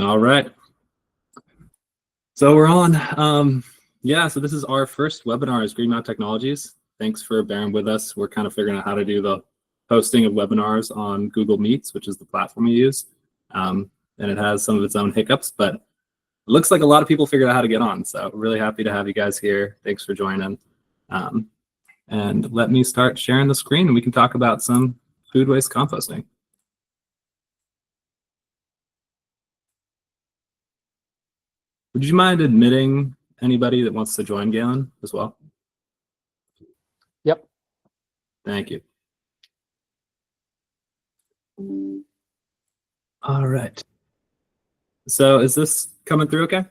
All right. So we're on. So this is our first webinar as Green Mountain Technologies. Thanks for bearing with us. We're kind of figuring out how to do the hosting of webinars on Google Meets, which is the platform we use. And it has some of its own hiccups, but it looks like a lot of people figured out how to get on. So really happy to have you guys here. Thanks for joining. And let me start sharing the screen and we can talk about some food waste composting. Would you mind admitting anybody that wants to join, Galen, as well? Yep. Thank you. All right. So is this coming through okay?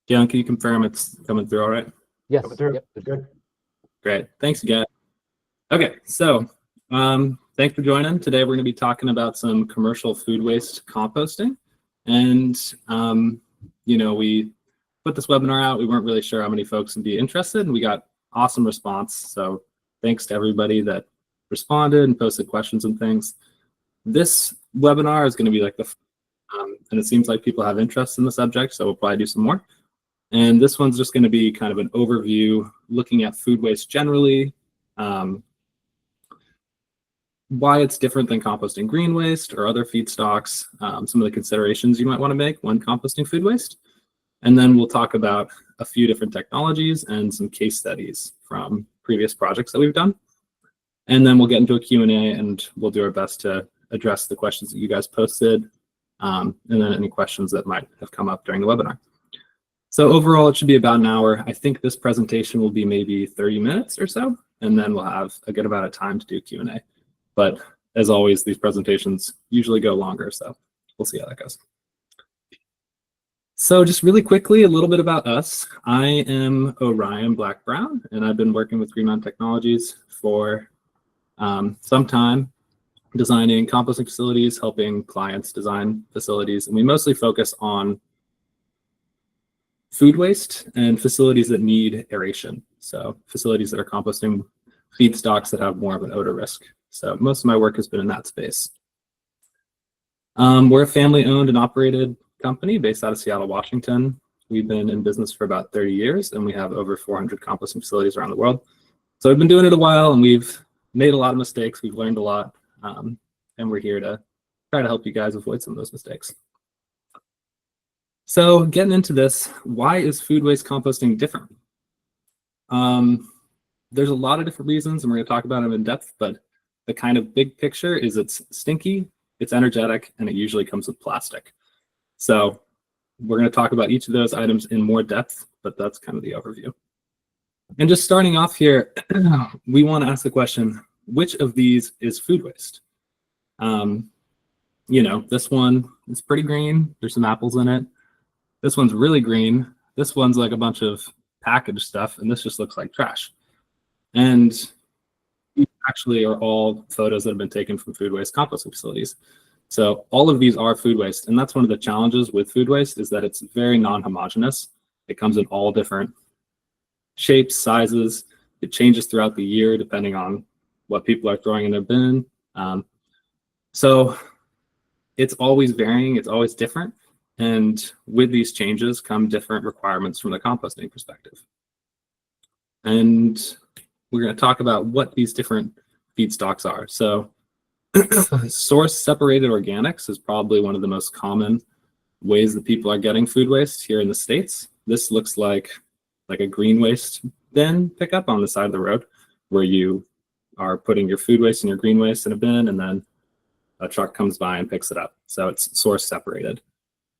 Galen, can you confirm it's coming through all right? Yes. Coming through. Yep. It's good. Great. Thanks, guys. Okay, so thanks for joining. Today we're going to be talking about some commercial food waste composting. And, we put this webinar out. We weren't really sure how many folks would be interested, and we got awesome response. So thanks to everybody that responded and posted questions and things. This webinar is going to be like and it seems like people have interest in the subject, so we'll probably do some more. And this one's just going to be kind of an overview looking at food waste generally, why it's different than composting green waste or other feedstocks, some of the considerations you might want to make when composting food waste. And then we'll talk about a few different technologies and some case studies from previous projects that we've done. And then we'll get into a Q&A and we'll do our best to address the questions that you guys posted and then any questions that might have come up during the webinar. So overall, it should be about an hour. I think this presentation will be maybe 30 minutes or so, and then we'll have a good amount of time to do Q&A. But as always, these presentations usually go longer, so we'll see how that goes. So just really quickly, a little bit about us. I am Orion Black-Brown, and I've been working with Green Mountain Technologies for some time, designing composting facilities, helping clients design facilities, and we mostly focus on food waste and facilities that need aeration. So facilities that are composting feedstocks that have more of an odor risk. So most of my work has been in that space. We're a family-owned and operated company based out of Seattle, Washington. We've been in business for about 30 years, and we have over 400 composting facilities around the world. So we've been doing it a while, and we've made a lot of mistakes. We've learned a lot, and we're here to try to help you guys avoid some of those mistakes. So getting into this, why is food waste composting different? There's a lot of different reasons, and we're going to talk about them in depth, but the kind of big picture is it's stinky, it's energetic, and it usually comes with plastic. So we're going to talk about each of those items in more depth, but that's kind of the overview. And just starting off here, we want to ask the question, which of these is food waste? This one is pretty green. There's some apples in it. This one's really green. This one's like a bunch of packaged stuff, and this just looks like trash. And these actually are all photos that have been taken from food waste composting facilities. So all of these are food waste, and that's one of the challenges with food waste is that it's very non-homogeneous. It comes in all different shapes, sizes. It changes throughout the year depending on what people are throwing in their bin. So it's always varying, it's always different. And with these changes come different requirements from the composting perspective. And we're going to talk about what these different feedstocks are. So source separated organics is probably one of the most common ways that people are getting food waste here in the States. This looks like a green waste bin pickup on the side of the road where you are putting your food waste and your green waste in a bin, and then a truck comes by and picks it up. So it's source separated.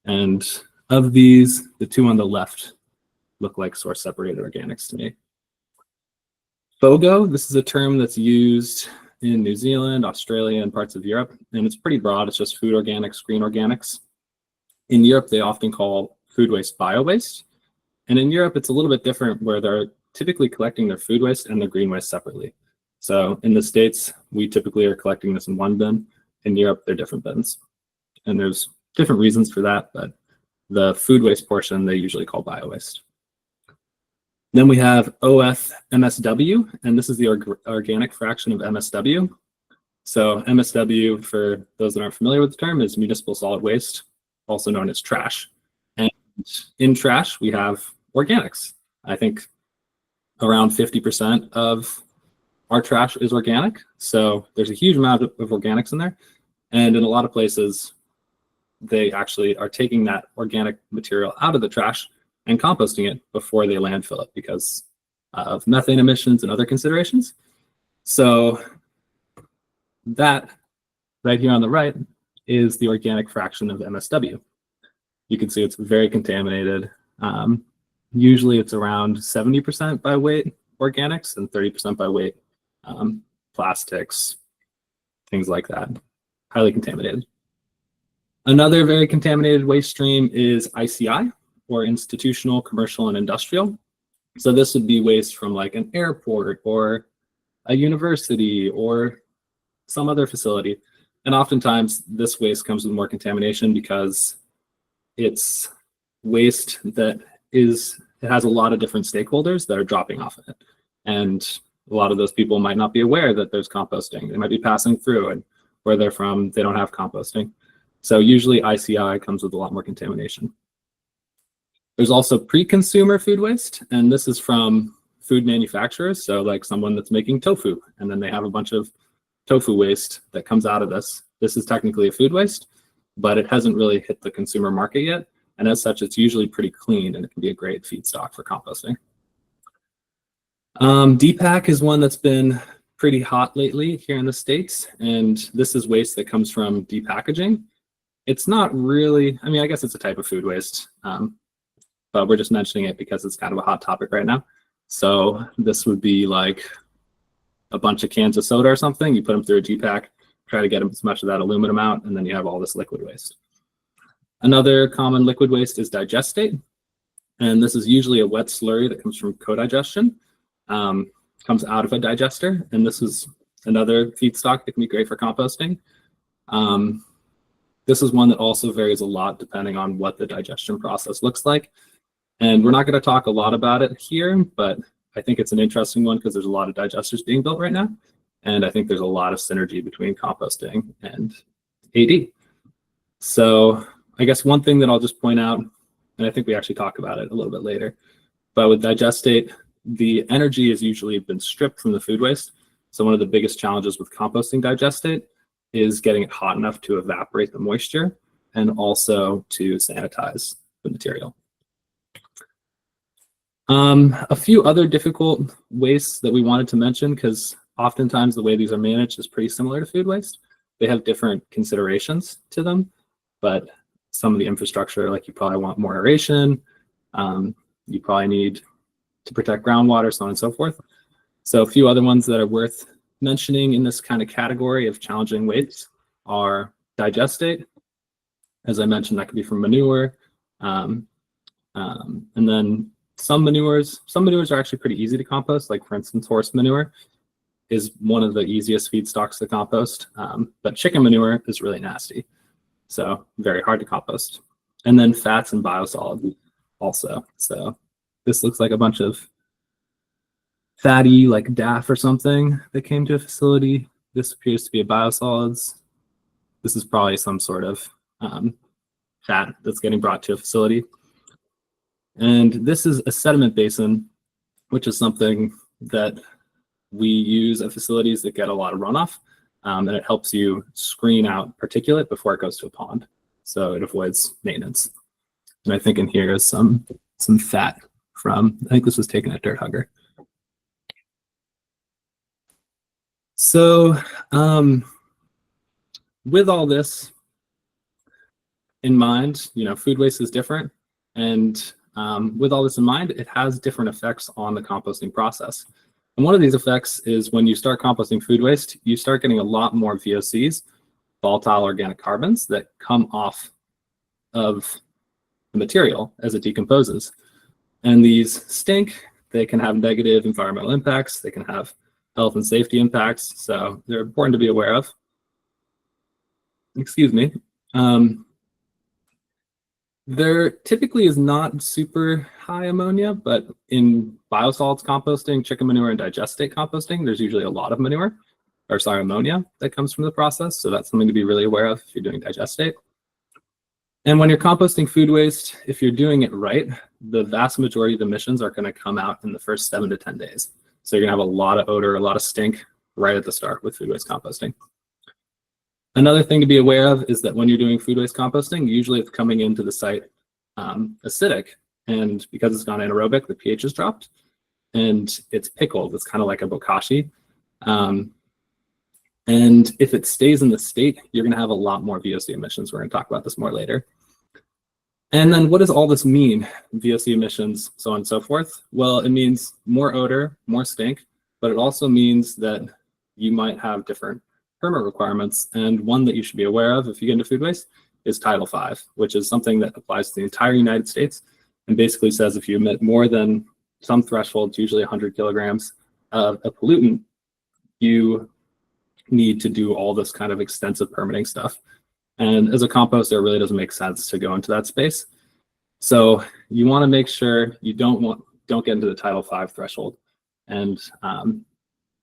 And of these, the two on the left look like source separated organics to me. FOGO, this is a term that's used in New Zealand, Australia, and parts of Europe, and it's pretty broad. It's just food organics, green organics. In Europe, they often call food waste bio-waste. And in Europe, it's a little bit different where they're typically collecting their food waste and their green waste separately. So in the States, we typically are collecting this in one bin. In Europe, they're different bins. And there's different reasons for that, but the food waste portion they usually call bio-waste. Then we have OF MSW, and this is the organic fraction of MSW. So MSW, for those that aren't familiar with the term, is municipal solid waste, also known as trash. And in trash, we have organics. I think around 50% of our trash is organic. So there's a huge amount of organics in there. And in a lot of places, they actually are taking that organic material out of the trash and composting it before they landfill it because of methane emissions and other considerations. So that right here on the right is the organic fraction of MSW. You can see it's very contaminated. Usually it's around 70% by weight organics and 30% by weight plastics, things like that, highly contaminated. Another very contaminated waste stream is ICI, or institutional, commercial, and industrial. So this would be waste from like an airport or a university or some other facility. And oftentimes this waste comes with more contamination because it's waste that it has a lot of different stakeholders that are dropping off of it. And a lot of those people might not be aware that there's composting. They might be passing through, and where they're from, they don't have composting. So usually ICI comes with a lot more contamination. There's also pre-consumer food waste, and this is from food manufacturers. So like someone that's making tofu, and then they have a bunch of tofu waste that comes out of this. This is technically a food waste, but it hasn't really hit the consumer market yet. And as such, it's usually pretty clean, and it can be a great feedstock for composting. DPAC is one that's been pretty hot lately here in the States, and this is waste that comes from depackaging. It's not really, I mean, I guess it's a type of food waste, but we're just mentioning it because it's kind of a hot topic right now. So this would be like a bunch of cans of soda or something. You put them through a DPAC, try to get as much of that aluminum out, and then you have all this liquid waste. Another common liquid waste is digestate. And this is usually a wet slurry that comes from co-digestion, comes out of a digester. And this is another feedstock that can be great for composting. This is one that also varies a lot depending on what the digestion process looks like. And we're not going to talk a lot about it here, but I think it's an interesting one because there's a lot of digesters being built right now. And I think there's a lot of synergy between composting and AD. So I guess one thing that I'll just point out, and I think we actually talk about it a little bit later, but with digestate, the energy has usually been stripped from the food waste. So one of the biggest challenges with composting digestate is getting it hot enough to evaporate the moisture and also to sanitize the material. A few other difficult wastes that we wanted to mention, because oftentimes the way these are managed is pretty similar to food waste. They have different considerations to them, but some of the infrastructure, like you probably want more aeration, you probably need to protect groundwater, so on and so forth. So a few other ones that are worth mentioning in this kind of category of challenging wastes are digestate. As I mentioned, that could be from manure. And then some manures are actually pretty easy to compost. Like for instance, horse manure is one of the easiest feedstocks to compost, but chicken manure is really nasty. So very hard to compost. And then fats and biosolids also. So this looks like a bunch of fatty, like DAF or something that came to a facility. This appears to be a biosolids. This is probably some sort of fat that's getting brought to a facility. And this is a sediment basin, which is something that we use at facilities that get a lot of runoff. And it helps you screen out particulate before it goes to a pond. So it avoids maintenance. And I think in here is some fat from, I think this was taken at Dirt Hugger. So with all this in mind, food waste is different. And with all this in mind, it has different effects on the composting process. And one of these effects is when you start composting food waste, you start getting a lot more VOCs, volatile organic carbons, that come off of the material as it decomposes. And these stink. They can have negative environmental impacts. They can have health and safety impacts. So they're important to be aware of. Excuse me. There typically is not super high ammonia, but in biosolids composting, chicken manure, and digestate composting, there's usually a lot of manure. ammonia that comes from the process. So that's something to be really aware of if you're doing digestate. And when you're composting food waste, if you're doing it right, the vast majority of the emissions are going to come out in the first 7 to 10 days. So you're going to have a lot of odor, a lot of stink right at the start with food waste composting. Another thing to be aware of is that when you're doing food waste composting, usually it's coming into the site acidic, and because it's gone anaerobic, the pH is dropped, and it's pickled. It's kind of like a bokashi. And if it stays in the state, you're going to have a lot more VOC emissions. We're going to talk about this more later. And then what does all this mean? VOC emissions, so on and so forth. Well, it means more odor, more stink, but it also means that you might have different permit requirements. And one that you should be aware of if you get into food waste is Title V, which is something that applies to the entire United States and basically says if you emit more than some threshold, usually 100 kilograms of a pollutant, you need to do all this kind of extensive permitting stuff. And as a composter, it really doesn't make sense to go into that space. So you want to make sure you don't get into the Title V threshold. And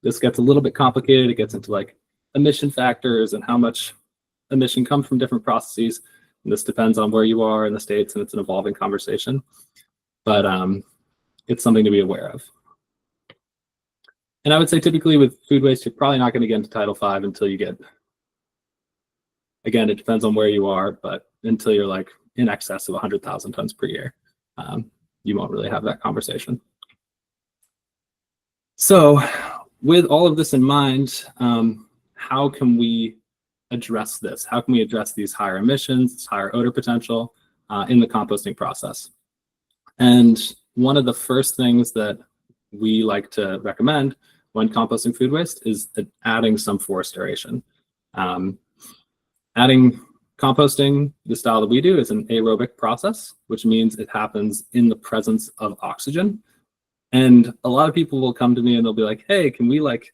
this gets a little bit complicated. It gets into like emission factors and how much emission comes from different processes. And this depends on where you are in the States, and it's an evolving conversation. But it's something to be aware of. And I would say typically with food waste, you're probably not going to get into Title V until you get, again, it depends on where you are, but until you're like in excess of 100,000 tons per year, you won't really have that conversation. So with all of this in mind, how can we address this? How can we address these higher emissions, this higher odor potential in the composting process? And one of the first things that we like to recommend when composting food waste is adding some forced aeration. Adding composting, the style that we do, is an aerobic process, which means it happens in the presence of oxygen. And a lot of people will come to me and they'll be like, hey, can we like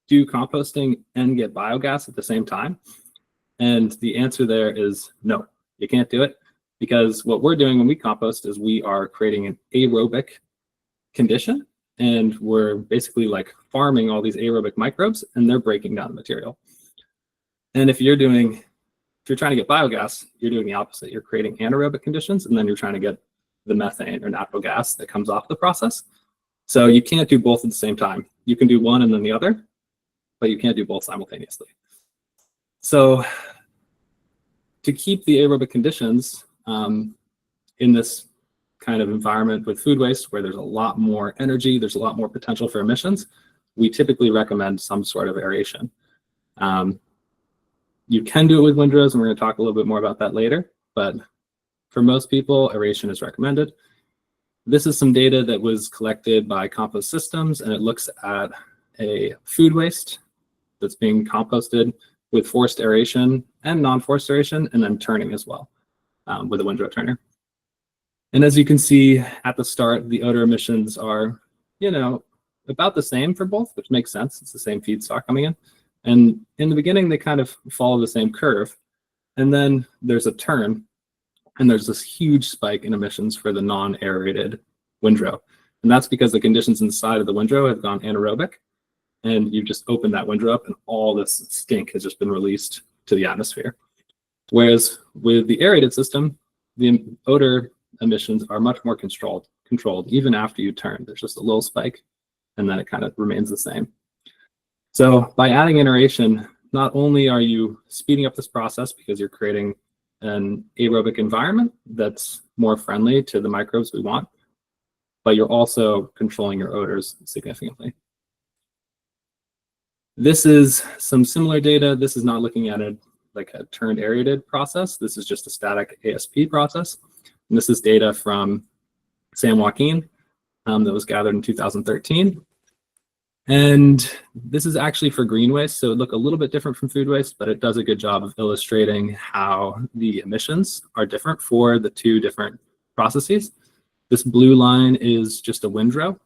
do composting and get biogas at the same time? And the answer there is no, you can't do it, because what we're doing when we compost is we are creating an aerobic condition, and we're basically like farming all these aerobic microbes, and they're breaking down the material. And if you're trying to get biogas, you're doing the opposite. You're creating anaerobic conditions, and then you're trying to get the methane or natural gas that comes off the process. So you can't do both at the same time. You can do one and then the other, but you can't do both simultaneously. So to keep the aerobic conditions in this kind of environment with food waste, where there's a lot more energy, there's a lot more potential for emissions, we typically recommend some sort of aeration. You can do it with windrows, and we're going to talk a little bit more about that later, but for most people, aeration is recommended. This is some data that was collected by Compost Systems, and it looks at a food waste that's being composted with forced aeration and non-forced aeration, and then turning as well with a windrow turner. And as you can see at the start, the odor emissions are, about the same for both, which makes sense. It's the same feedstock coming in. And in the beginning, they kind of follow the same curve. And then there's a turn, and there's this huge spike in emissions for the non-aerated windrow. And that's because the conditions inside of the windrow have gone anaerobic, and you've just opened that windrow up, and all this stink has just been released to the atmosphere. Whereas with the aerated system, the odor emissions are much more controlled even after you turn. There's just a little spike, and then it kind of remains the same. So by adding aeration, not only are you speeding up this process because you're creating an aerobic environment that's more friendly to the microbes we want, but you're also controlling your odors significantly. This is some similar data. This is not looking at it like a turned aerated process. This is just a static ASP process. And this is data from San Joaquin that was gathered in 2013. And this is actually for green waste, so it look a little bit different from food waste, but it does a good job of illustrating how the emissions are different for the two different processes. This blue line is just a windrow,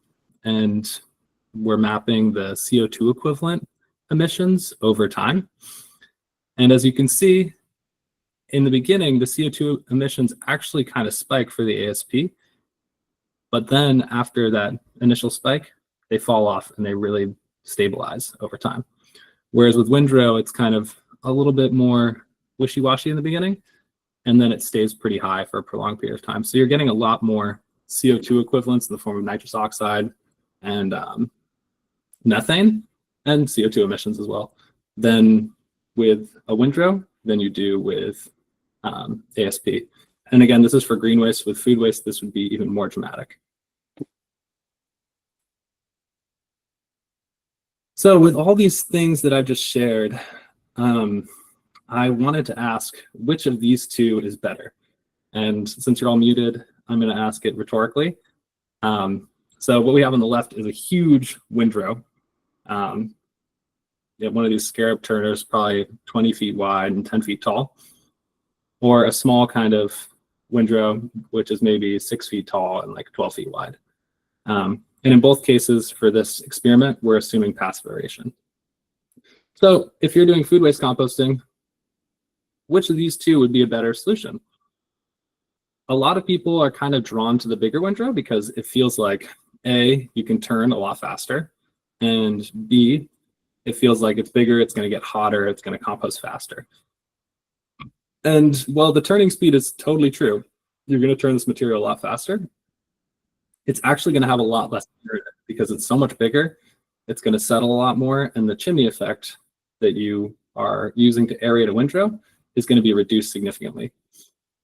and we're mapping the CO2 equivalent emissions over time. And as you can see, in the beginning, the CO2 emissions actually kind of spike for the ASP, but then after that initial spike, they fall off and they really stabilize over time. Whereas with windrow, it's kind of a little bit more wishy-washy in the beginning, and then it stays pretty high for a prolonged period of time. So you're getting a lot more CO2 equivalents in the form of nitrous oxide and methane and CO2 emissions as well than with a windrow than you do with ASP. And again, this is for green waste. With food waste, this would be even more dramatic. So with all these things that I've just shared, I wanted to ask which of these two is better. And since you're all muted, I'm going to ask it rhetorically. So what we have on the left is a huge windrow. One of these scarab turners, probably 20 feet wide and 10 feet tall, or a small kind of windrow, which is maybe 6 feet tall and like 12 feet wide. And in both cases for this experiment, we're assuming passive aeration. So if you're doing food waste composting, which of these two would be a better solution? A lot of people are kind of drawn to the bigger windrow because it feels like A, you can turn a lot faster, and B, it feels like it's bigger, it's going to get hotter, it's going to compost faster. And while the turning speed is totally true, you're going to turn this material a lot faster, it's actually going to have a lot less air in it because it's so much bigger, it's going to settle a lot more, and the chimney effect that you are using to aerate a windrow is going to be reduced significantly.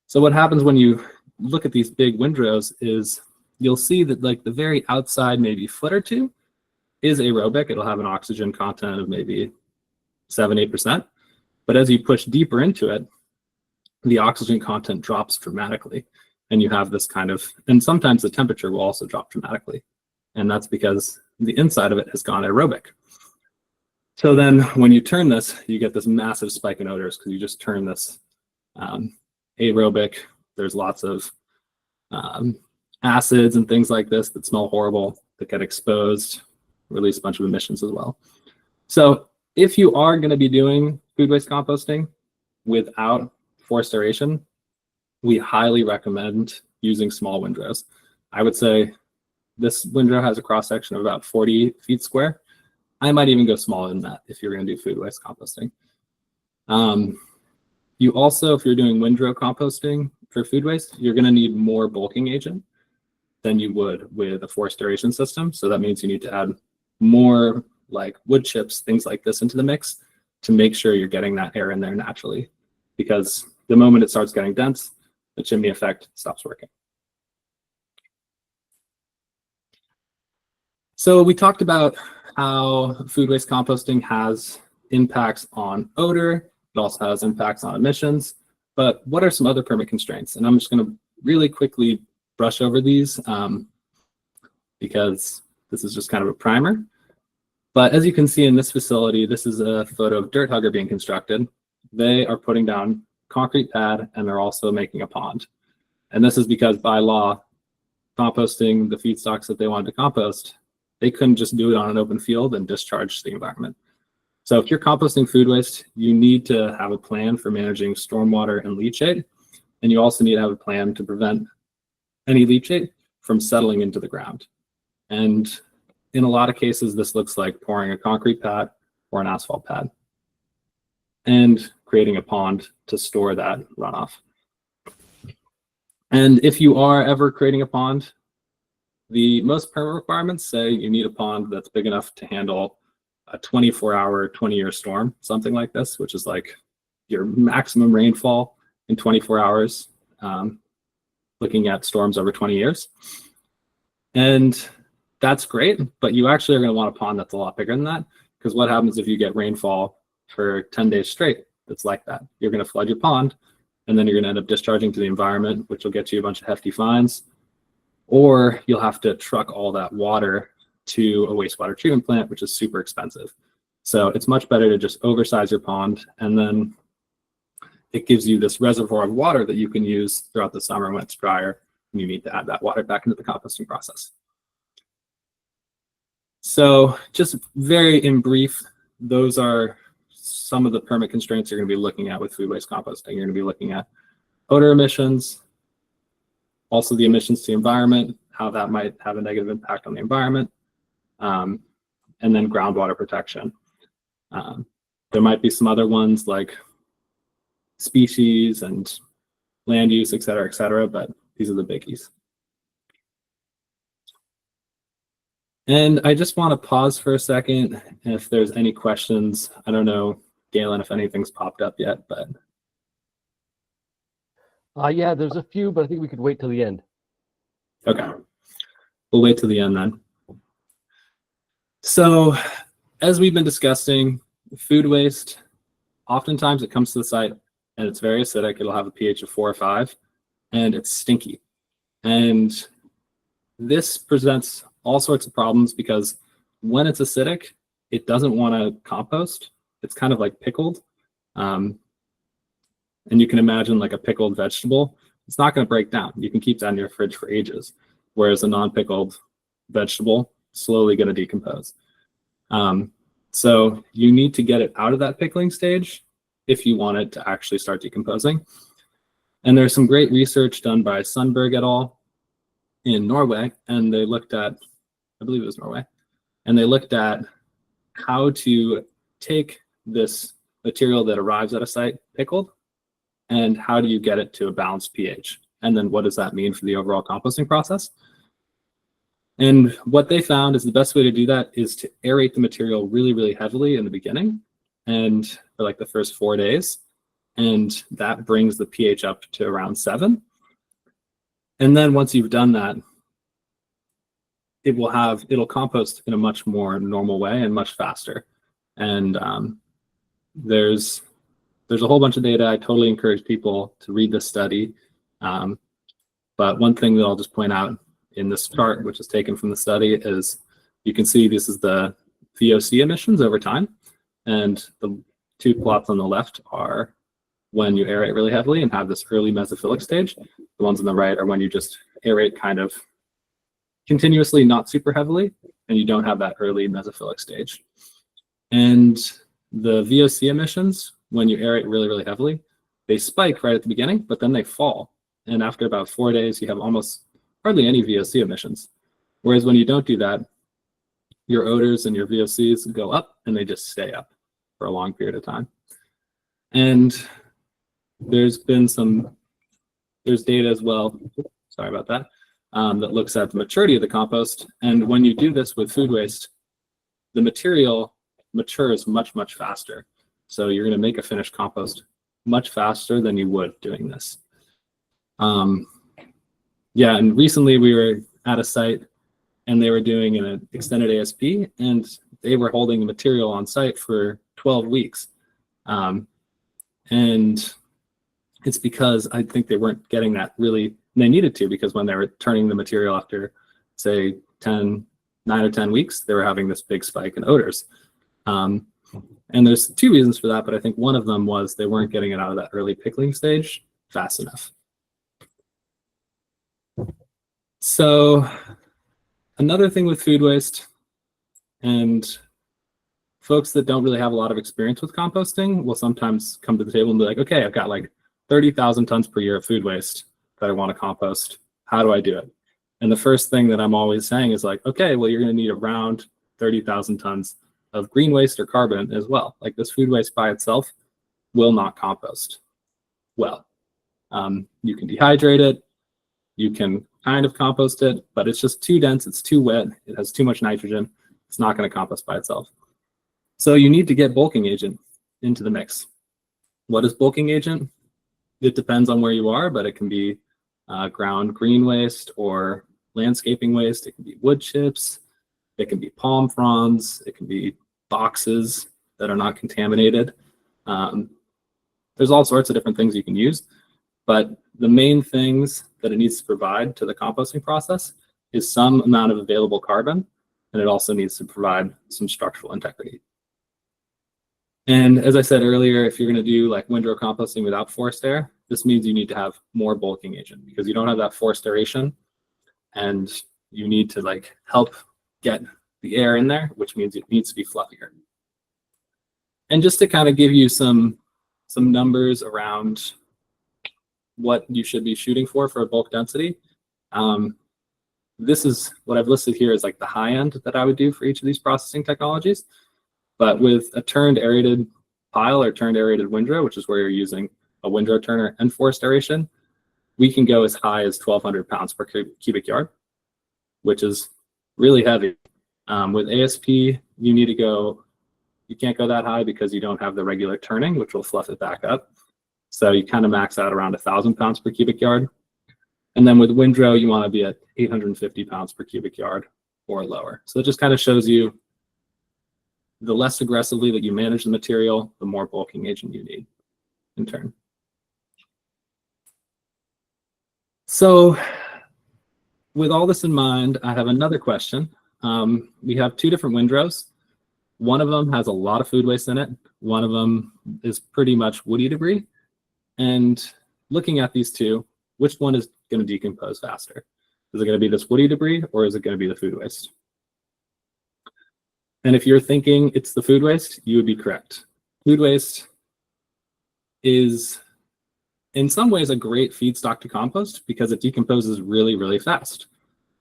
So what happens when you look at these big windrows is you'll see that like the very outside, maybe foot or two, is aerobic. It'll have an oxygen content of maybe 7-8%. But as you push deeper into it, the oxygen content drops dramatically. And you have this kind of, and sometimes the temperature will also drop dramatically. And that's because the inside of it has gone aerobic. So then when you turn this, you get this massive spike in odors because you just turn this aerobic. There's lots of acids and things like this that smell horrible, that get exposed, release a bunch of emissions as well. So if you are going to be doing food waste composting without forced aeration, we highly recommend using small windrows. I would say this windrow has a cross section of about 40 feet square. I might even go smaller than that if you're going to do food waste composting. You also, if you're doing windrow composting for food waste, you're going to need more bulking agent than you would with a forced aeration system. So that means you need to add more like wood chips, things like this into the mix to make sure you're getting that air in there naturally. Because the moment it starts getting dense, the chimney effect stops working. So we talked about how food waste composting has impacts on odor. It also has impacts on emissions. But what are some other permit constraints? And I'm just going to really quickly brush over these because this is just kind of a primer. But as you can see in this facility, this is a photo of dirt hugger being constructed. They are putting down concrete pad and they're also making a pond. And this is because by law, composting the feedstocks that they wanted to compost, they couldn't just do it on an open field and discharge the environment. So if you're composting food waste, you need to have a plan for managing stormwater and leachate. And you also need to have a plan to prevent any leachate from settling into the ground. And in a lot of cases, this looks like pouring a concrete pad or an asphalt pad and creating a pond to store that runoff. And if you are ever creating a pond, the most permit requirements say you need a pond that's big enough to handle a 24-hour, 20-year storm, something like this, which is like your maximum rainfall in 24 hours, looking at storms over 20 years. And that's great, but you actually are going to want a pond that's a lot bigger than that, because what happens if you get rainfall for 10 days straight that's like that? You're going to flood your pond, and then you're going to end up discharging to the environment, which will get you a bunch of hefty fines, or you'll have to truck all that water to a wastewater treatment plant, which is super expensive. So it's much better to just oversize your pond, and then it gives you this reservoir of water that you can use throughout the summer when it's drier, and you need to add that water back into the composting process. So just very in brief, those are some of the permit constraints you're going to be looking at with food waste composting. You're going to be looking at odor emissions, also the emissions to the environment, how that might have a negative impact on the environment, and then groundwater protection. There might be some other ones like species and land use, et cetera, but these are the biggies. And I just want to pause for a second if there's any questions. I don't know, Galen, if anything's popped up yet, but. Yeah, there's a few, but I think we could wait till the end. Okay, we'll wait till the end then. So as we've been discussing, food waste, oftentimes it comes to the site and it's very acidic. It'll have a pH of 4 or 5, and it's stinky. And this presents all sorts of problems because when it's acidic, it doesn't want to compost. It's kind of like pickled. And you can imagine like a pickled vegetable. It's not going to break down. You can keep that in your fridge for ages, whereas a non-pickled vegetable slowly going to decompose. So you need to get it out of that pickling stage if you want it to actually start decomposing. And there's some great research done by Sundberg et al. In Norway, and they looked at, I believe it was Norway, and they looked at how to take this material that arrives at a site pickled, and how do you get it to a balanced pH? And then what does that mean for the overall composting process? And what they found is the best way to do that is to aerate the material really, really heavily in the beginning and for like the first 4 days. And that brings the pH up to around 7. And then once you've done that, it'll compost in a much more normal way and much faster. And there's a whole bunch of data. I totally encourage people to read this study. But one thing that I'll just point out in this chart, which is taken from the study, is you can see this is the VOC emissions over time. And the 2 plots on the left are when you aerate really heavily and have this early mesophilic stage. The ones on the right are when you just aerate kind of continuously, not super heavily, and you don't have that early mesophilic stage. And the VOC emissions, when you aerate really, really heavily, they spike right at the beginning, but then they fall. And after about 4 days, you have almost hardly any VOC emissions. Whereas when you don't do that, your odors and your VOCs go up and they just stay up for a long period of time. And there's data as well, sorry about that, that looks at the maturity of the compost. And when you do this with food waste, the material matures much, much faster. So you're going to make a finished compost much faster than you would doing this. Yeah, and recently we were at a site and they were doing an extended ASP, and they were holding the material on site for 12 weeks. And it's because I think they weren't getting that really, they needed to, because when they were turning the material after, say, 9 or 10 weeks, they were having this big spike in odors. And there's 2 reasons for that, but I think one of them was they weren't getting it out of that early pickling stage fast enough. So another thing with food waste, and folks that don't really have a lot of experience with composting will sometimes come to the table and be like, okay, I've got like 30,000 tons per year of food waste that I want to compost. How do I do it? And the first thing that I'm always saying is like, okay, well, you're going to need around 30,000 tons of green waste or carbon as well. Like this food waste by itself will not compost well. You can dehydrate it. You can kind of compost it, but it's just too dense. It's too wet. It has too much nitrogen. It's not going to compost by itself. So you need to get bulking agent into the mix. What is bulking agent? It depends on where you are, but it can be ground green waste or landscaping waste. It can be wood chips. It can be palm fronds. It can be boxes that are not contaminated. There's all sorts of different things you can use, but the main things that it needs to provide to the composting process is some amount of available carbon, and it also needs to provide some structural integrity. And as I said earlier, if you're going to do like windrow composting without forced air, this means you need to have more bulking agent because you don't have that forced aeration, and you need to like help get the air in there, which means it needs to be fluffier. And just to kind of give you some numbers around what you should be shooting for a bulk density, this is what I've listed here is like the high end that I would do for each of these processing technologies. But with a turned aerated pile or turned aerated windrow, which is where you're using a windrow turner and forced aeration, we can go as high as 1,200 pounds per cubic yard, which is really heavy. With ASP, you can't go that high because you don't have the regular turning, which will fluff it back up. So you kind of max out around 1,000 pounds per cubic yard. And then with windrow, you want to be at 850 pounds per cubic yard or lower. So it just kind of shows you the less aggressively that you manage the material, the more bulking agent you need in turn. So with all this in mind, I have another question. We have two different windrows. One of them has a lot of food waste in it. One of them is pretty much woody debris. And looking at these two, which one is going to decompose faster? Is it going to be this woody debris or is it going to be the food waste? And if you're thinking it's the food waste, you would be correct. Food waste is in some ways a great feedstock to compost because it decomposes really, really fast.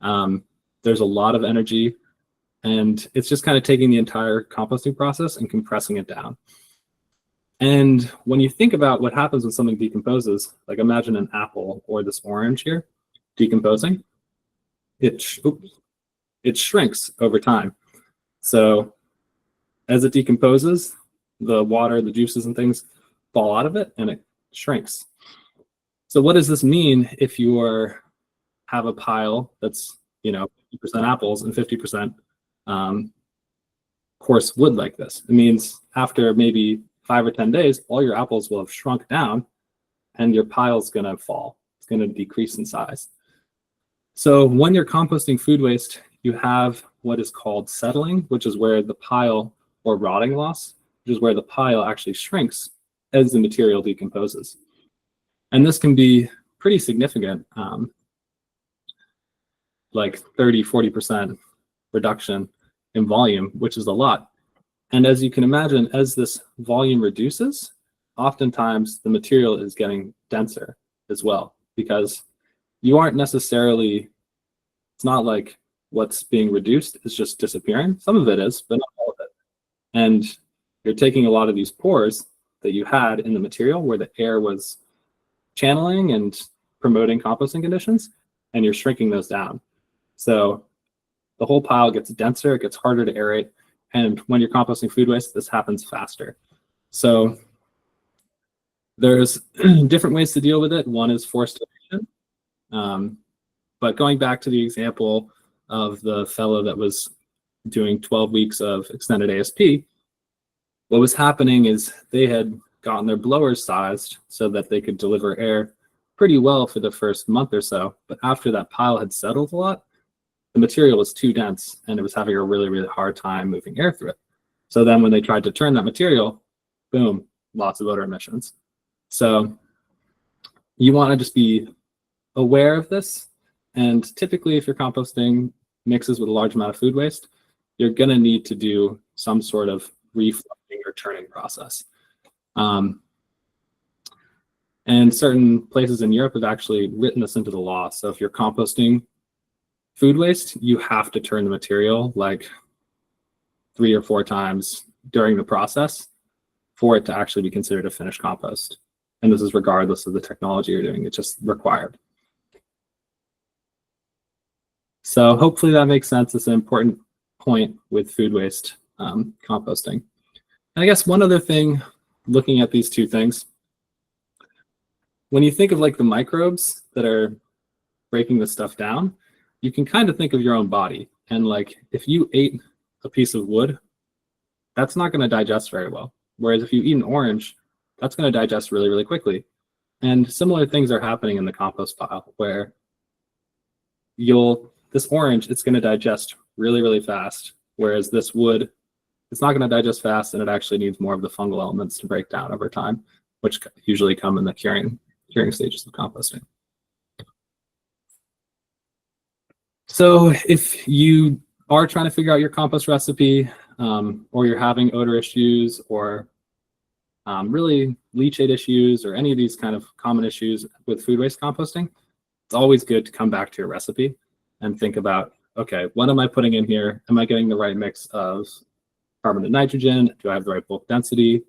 There's a lot of energy, and it's just kind of taking the entire composting process and compressing it down. And when you think about what happens when something decomposes, like imagine an apple or this orange here decomposing, it shrinks over time. So as it decomposes, the water, the juices and things fall out of it and it shrinks. So what does this mean if you have a pile that's 50% apples and 50% coarse wood like this? It means after maybe 5 or 10 days, all your apples will have shrunk down and your pile's going to fall. It's going to decrease in size. So when you're composting food waste, you have what is called settling, which is where the pile, or rotting loss, which is where the pile actually shrinks as the material decomposes. And this can be pretty significant, like 30, 40% reduction in volume, which is a lot. And as you can imagine, as this volume reduces, oftentimes the material is getting denser as well, because you aren't necessarily, it's not like what's being reduced is just disappearing. Some of it is, but not all of it. And you're taking a lot of these pores that you had in the material where the air was channeling and promoting composting conditions, and you're shrinking those down. So the whole pile gets denser, it gets harder to aerate, and when you're composting food waste, this happens faster. So there's different ways to deal with it. One is forced aeration. But going back to the example of the fellow that was doing 12 weeks of extended ASP, what was happening is they had gotten their blowers sized so that they could deliver air pretty well for the first month or so. But after that pile had settled a lot, the material was too dense and it was having a really, really hard time moving air through it. So then when they tried to turn that material, boom, lots of odor emissions. So you want to just be aware of this. And typically if your composting mixes with a large amount of food waste, you're going to need to do some sort of refluxing or turning process. And certain places in Europe have actually written this into the law. So if you're composting food waste, you have to turn the material like 3 or 4 times during the process for it to actually be considered a finished compost. And this is regardless of the technology you're doing, it's just required. So hopefully that makes sense. It's an important point with food waste composting. And I guess one other thing, looking at these two things, when you think of like the microbes that are breaking this stuff down, you can kind of think of your own body. And like if you ate a piece of wood, that's not going to digest very well. Whereas if you eat an orange, that's going to digest really, really quickly. And similar things are happening in the compost pile where this orange, it's going to digest really, really fast. Whereas this wood, it's not going to digest fast, and it actually needs more of the fungal elements to break down over time, which usually come in the curing stages of composting. So if you are trying to figure out your compost recipe, or you're having odor issues or really leachate issues or any of these kind of common issues with food waste composting, it's always good to come back to your recipe and think about, okay, what am I putting in here? Am I getting the right mix of carbon and nitrogen? Do I have the right bulk density?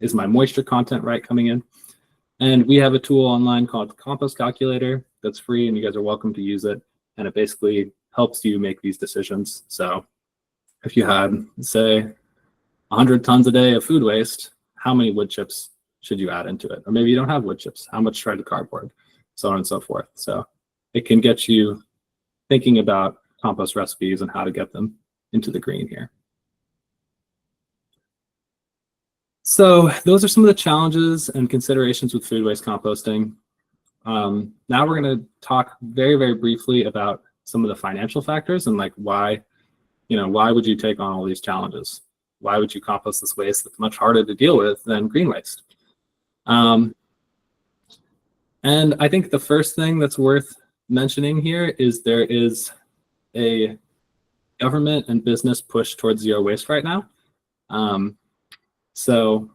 is my moisture content right coming in? And we have a tool online called the Compost Calculator that's free, and you guys are welcome to use it. And it basically helps you make these decisions. So if you had, say, 100 tons a day of food waste, how many wood chips should you add into it? Or maybe you don't have wood chips, how much shredded cardboard, so on and so forth. So it can get you thinking about compost recipes and how to get them into the green here. So those are some of the challenges and considerations with food waste composting. Now we're going to talk very, very briefly about some of the financial factors and like why would you take on all these challenges? Why would you compost this waste that's much harder to deal with than green waste? And I think the first thing that's worth mentioning here is there is a government and business push towards zero waste right now. So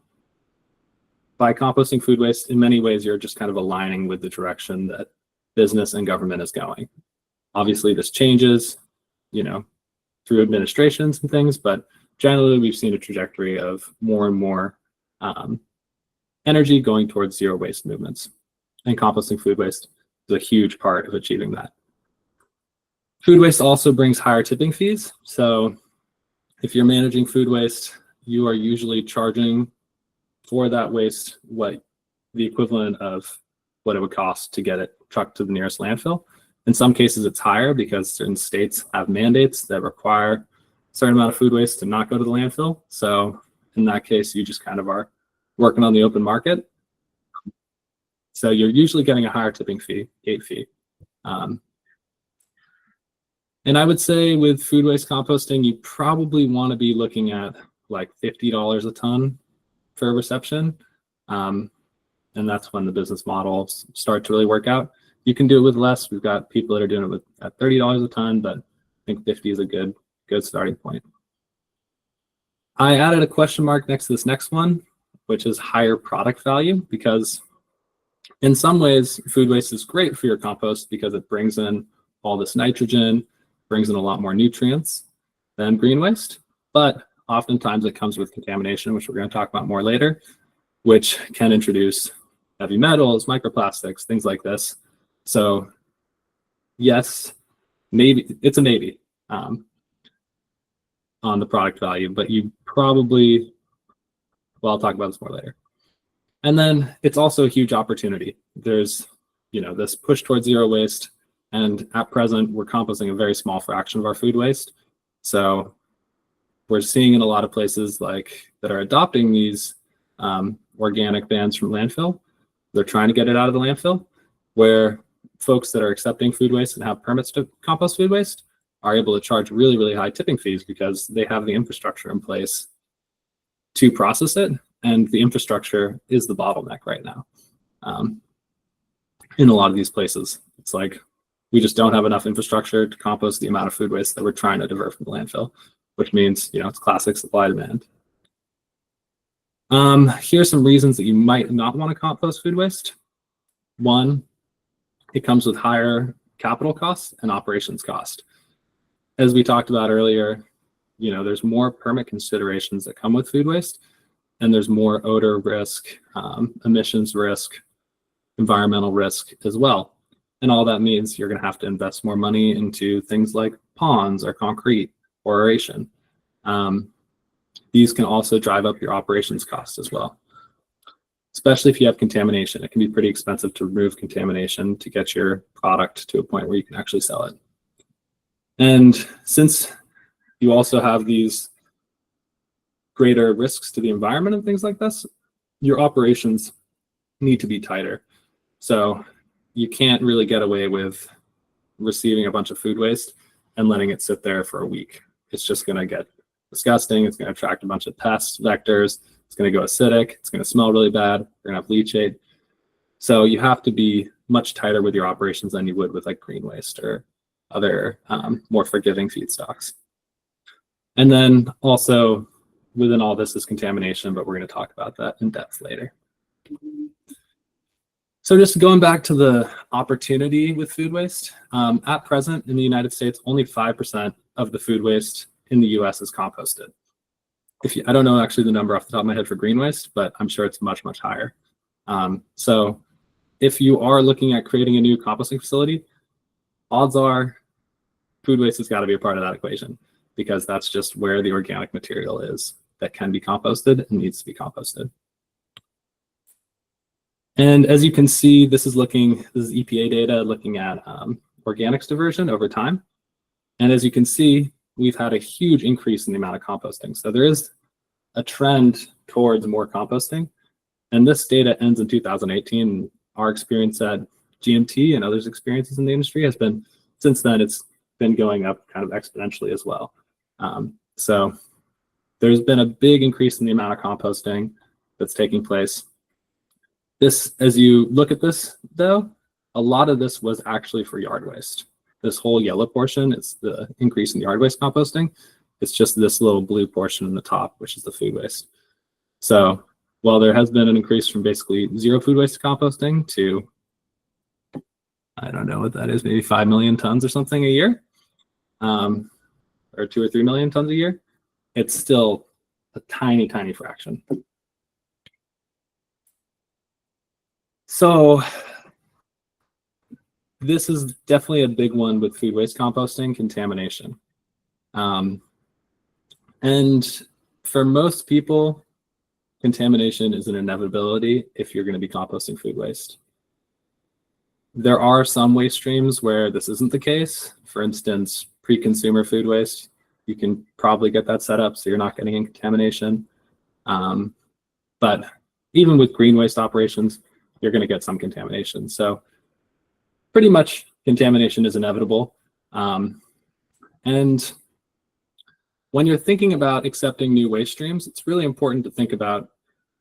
by composting food waste, in many ways, you're just kind of aligning with the direction that business and government is going. Obviously, this changes, through administrations and things, but generally, we've seen a trajectory of more and more energy going towards zero waste movements. And composting food waste is a huge part of achieving that. Food waste also brings higher tipping fees. So if you're managing food waste, you are usually charging for that waste what the equivalent of what it would cost to get it trucked to the nearest landfill. In some cases, it's higher because certain states have mandates that require a certain amount of food waste to not go to the landfill. So in that case, you just kind of are working on the open market. So you're usually getting a higher tipping fee, gate fee. And I would say with food waste composting, you probably want to be looking at like $50 a ton for reception. And that's when the business models start to really work out. You can do it with less. We've got people that are doing it at $30 a ton, but I think 50 is a good starting point. I added a question mark next to this next one, which is higher product value, because in some ways, food waste is great for your compost because it brings in all this nitrogen, brings in a lot more nutrients than green waste, but oftentimes it comes with contamination, which we're going to talk about more later, which can introduce heavy metals, microplastics, things like this. So yes, maybe it's a maybe on the product value, but you probably, well, I'll talk about this more later. And then it's also a huge opportunity. There's, this push towards zero waste, and at present, we're composting a very small fraction of our food waste. So we're seeing in a lot of places that are adopting these organic bans from landfill. They're trying to get it out of the landfill, where folks that are accepting food waste and have permits to compost food waste are able to charge really, really high tipping fees because they have the infrastructure in place to process it. And the infrastructure is the bottleneck right now. In a lot of these places, it's like we just don't have enough infrastructure to compost the amount of food waste that we're trying to divert from the landfill, which means, it's classic supply demand. Here's some reasons that you might not want to compost food waste. One, it comes with higher capital costs and operations cost. As we talked about earlier, there's more permit considerations that come with food waste, and there's more odor risk, emissions risk, environmental risk as well. And all that means you're going to have to invest more money into things like ponds or concrete or aeration. These can also drive up your operations costs as well, especially if you have contamination. It can be pretty expensive to remove contamination to get your product to a point where you can actually sell it. And since you also have these greater risks to the environment and things like this, your operations need to be tighter. So you can't really get away with receiving a bunch of food waste and letting it sit there for a week. It's just going to get disgusting. It's going to attract a bunch of pests, vectors. It's going to go acidic. It's going to smell really bad. You're going to have leachate. So you have to be much tighter with your operations than you would with like green waste or other more forgiving feedstocks. And then also within all this is contamination, but we're going to talk about that in depth later. So just going back to the opportunity with food waste, at present in the United States, only 5% of the food waste in the US is composted. I don't know actually the number off the top of my head for green waste, but I'm sure it's much, much higher. So if you are looking at creating a new composting facility, odds are food waste has got to be a part of that equation, because that's just where the organic material is that can be composted and needs to be composted. And as you can see, this is EPA data looking at organics diversion over time. And as you can see, we've had a huge increase in the amount of composting. So there is a trend towards more composting. And this data ends in 2018. Our experience at GMT and others' experiences in the industry has been, since then, it's been going up kind of exponentially as well. So there's been a big increase in the amount of composting that's taking place. As you look at this, though, a lot of this was actually for yard waste. This whole yellow portion is the increase in yard waste composting. It's just this little blue portion in the top, which is the food waste. So while there has been an increase from basically zero food waste composting to, I don't know what that is, maybe 5 million tons or something a year, or 2 or 3 million tons a year, it's still a tiny, tiny fraction. So this is definitely a big one with food waste composting, contamination. And for most people, contamination is an inevitability if you're going to be composting food waste. There are some waste streams where this isn't the case. For instance, pre-consumer food waste, you can probably get that set up so you're not getting any contamination. But even with green waste operations, you're going to get some contamination. So pretty much contamination is inevitable. And when you're thinking about accepting new waste streams, it's really important to think about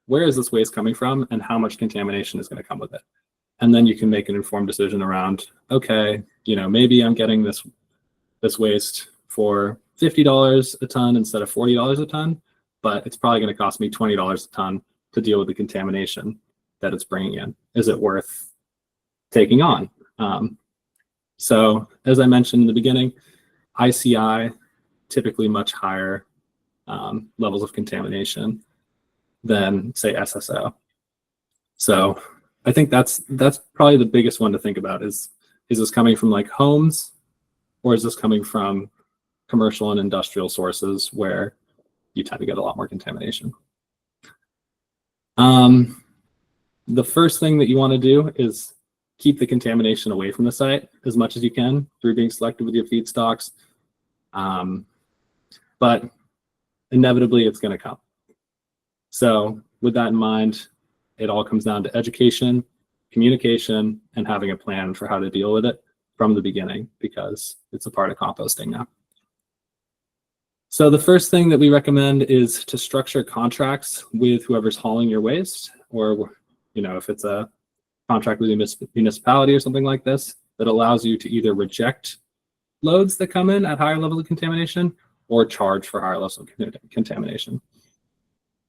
where is this waste coming from and how much contamination is going to come with it. And then you can make an informed decision around, okay, maybe I'm getting this waste for $50 a ton instead of $40 a ton, but it's probably going to cost me $20 a ton to deal with the contamination that it's bringing in. Is it worth taking on? So as I mentioned in the beginning, ICI, typically much higher levels of contamination than, say, SSO. So I think that's probably the biggest one to think about is this coming from like homes, or is this coming from commercial and industrial sources where you tend to get a lot more contamination? The first thing that you want to do is keep the contamination away from the site as much as you can through being selective with your feedstocks. But inevitably it's going to come. So with that in mind, it all comes down to education, communication, and having a plan for how to deal with it from the beginning, because it's a part of composting now. So the first thing that we recommend is to structure contracts with whoever's hauling your waste, or if it's a contract with a municipality or something like this, that allows you to either reject loads that come in at higher levels of contamination or charge for higher levels of contamination.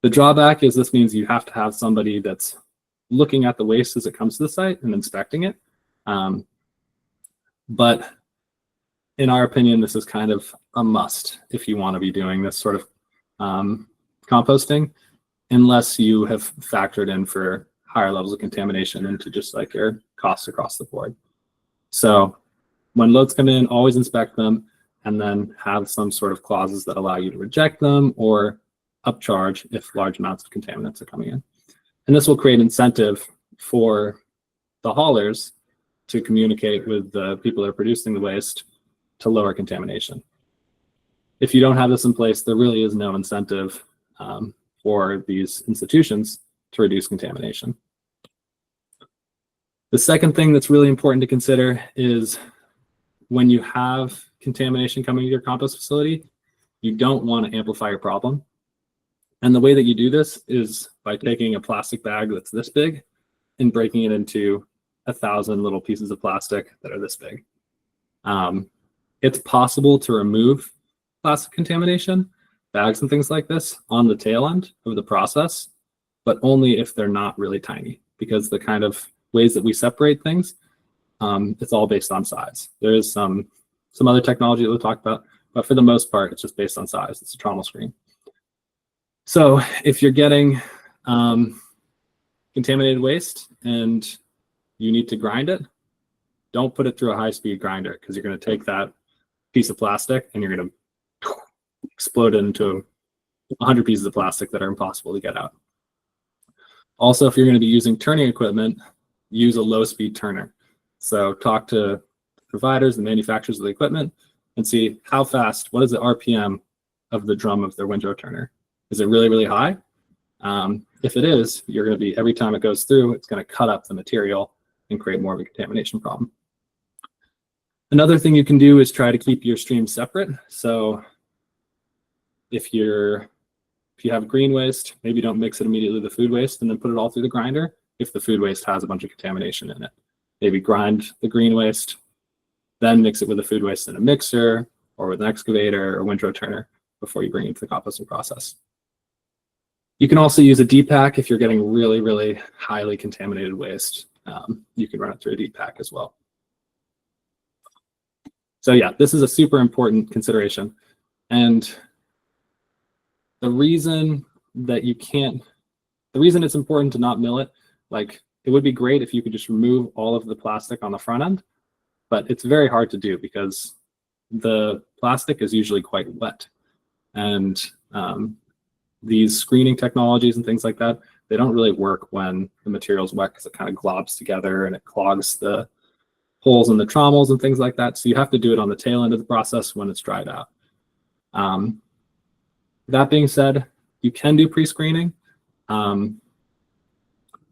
The drawback is this means you have to have somebody that's looking at the waste as it comes to the site and inspecting it. But in our opinion, this is kind of a must if you want to be doing this sort of composting, unless you have factored in for higher levels of contamination into just like your costs across the board. So when loads come in, always inspect them and then have some sort of clauses that allow you to reject them or upcharge if large amounts of contaminants are coming in. And this will create incentive for the haulers to communicate with the people that are producing the waste to lower contamination. If you don't have this in place, there really is no incentive for these institutions to reduce contamination. The second thing that's really important to consider is when you have contamination coming to your compost facility, you don't want to amplify your problem. And the way that you do this is by taking a plastic bag that's this big and breaking it into 1,000 little pieces of plastic that are this big. It's possible to remove plastic contamination, bags and things like this, on the tail end of the process, but only if they're not really tiny, because the kind of ways that we separate things, it's all based on size. There is some other technology that we'll talk about, but for the most part, it's just based on size. It's a trommel screen. So if you're getting contaminated waste and you need to grind it, don't put it through a high-speed grinder, because you're going to take that piece of plastic and you're going to explode it into 100 pieces of plastic that are impossible to get out. Also, if you're going to be using turning equipment, use a low-speed turner. So talk to providers and manufacturers of the equipment and see how fast, what is the RPM of the drum of their windrow turner? Is it really, really high? If it is, you're going to be, every time it goes through, it's going to cut up the material and create more of a contamination problem. Another thing you can do is try to keep your streams separate. So if you have green waste, maybe don't mix it immediately with the food waste and then put it all through the grinder if the food waste has a bunch of contamination in it. Maybe grind the green waste, then mix it with the food waste in a mixer or with an excavator or windrow turner before you bring it to the composting process. You can also use a depack if you're getting really, really highly contaminated waste. You can run it through a depack as well. So yeah, this is a super important consideration. And the reason that the reason it's important to not mill it, like it would be great if you could just remove all of the plastic on the front end, but it's very hard to do because the plastic is usually quite wet. And these screening technologies and things like that, they don't really work when the material's wet because it kind of globs together and it clogs the holes in the trommels and things like that. So you have to do it on the tail end of the process when it's dried out. That being said, you can do pre-screening.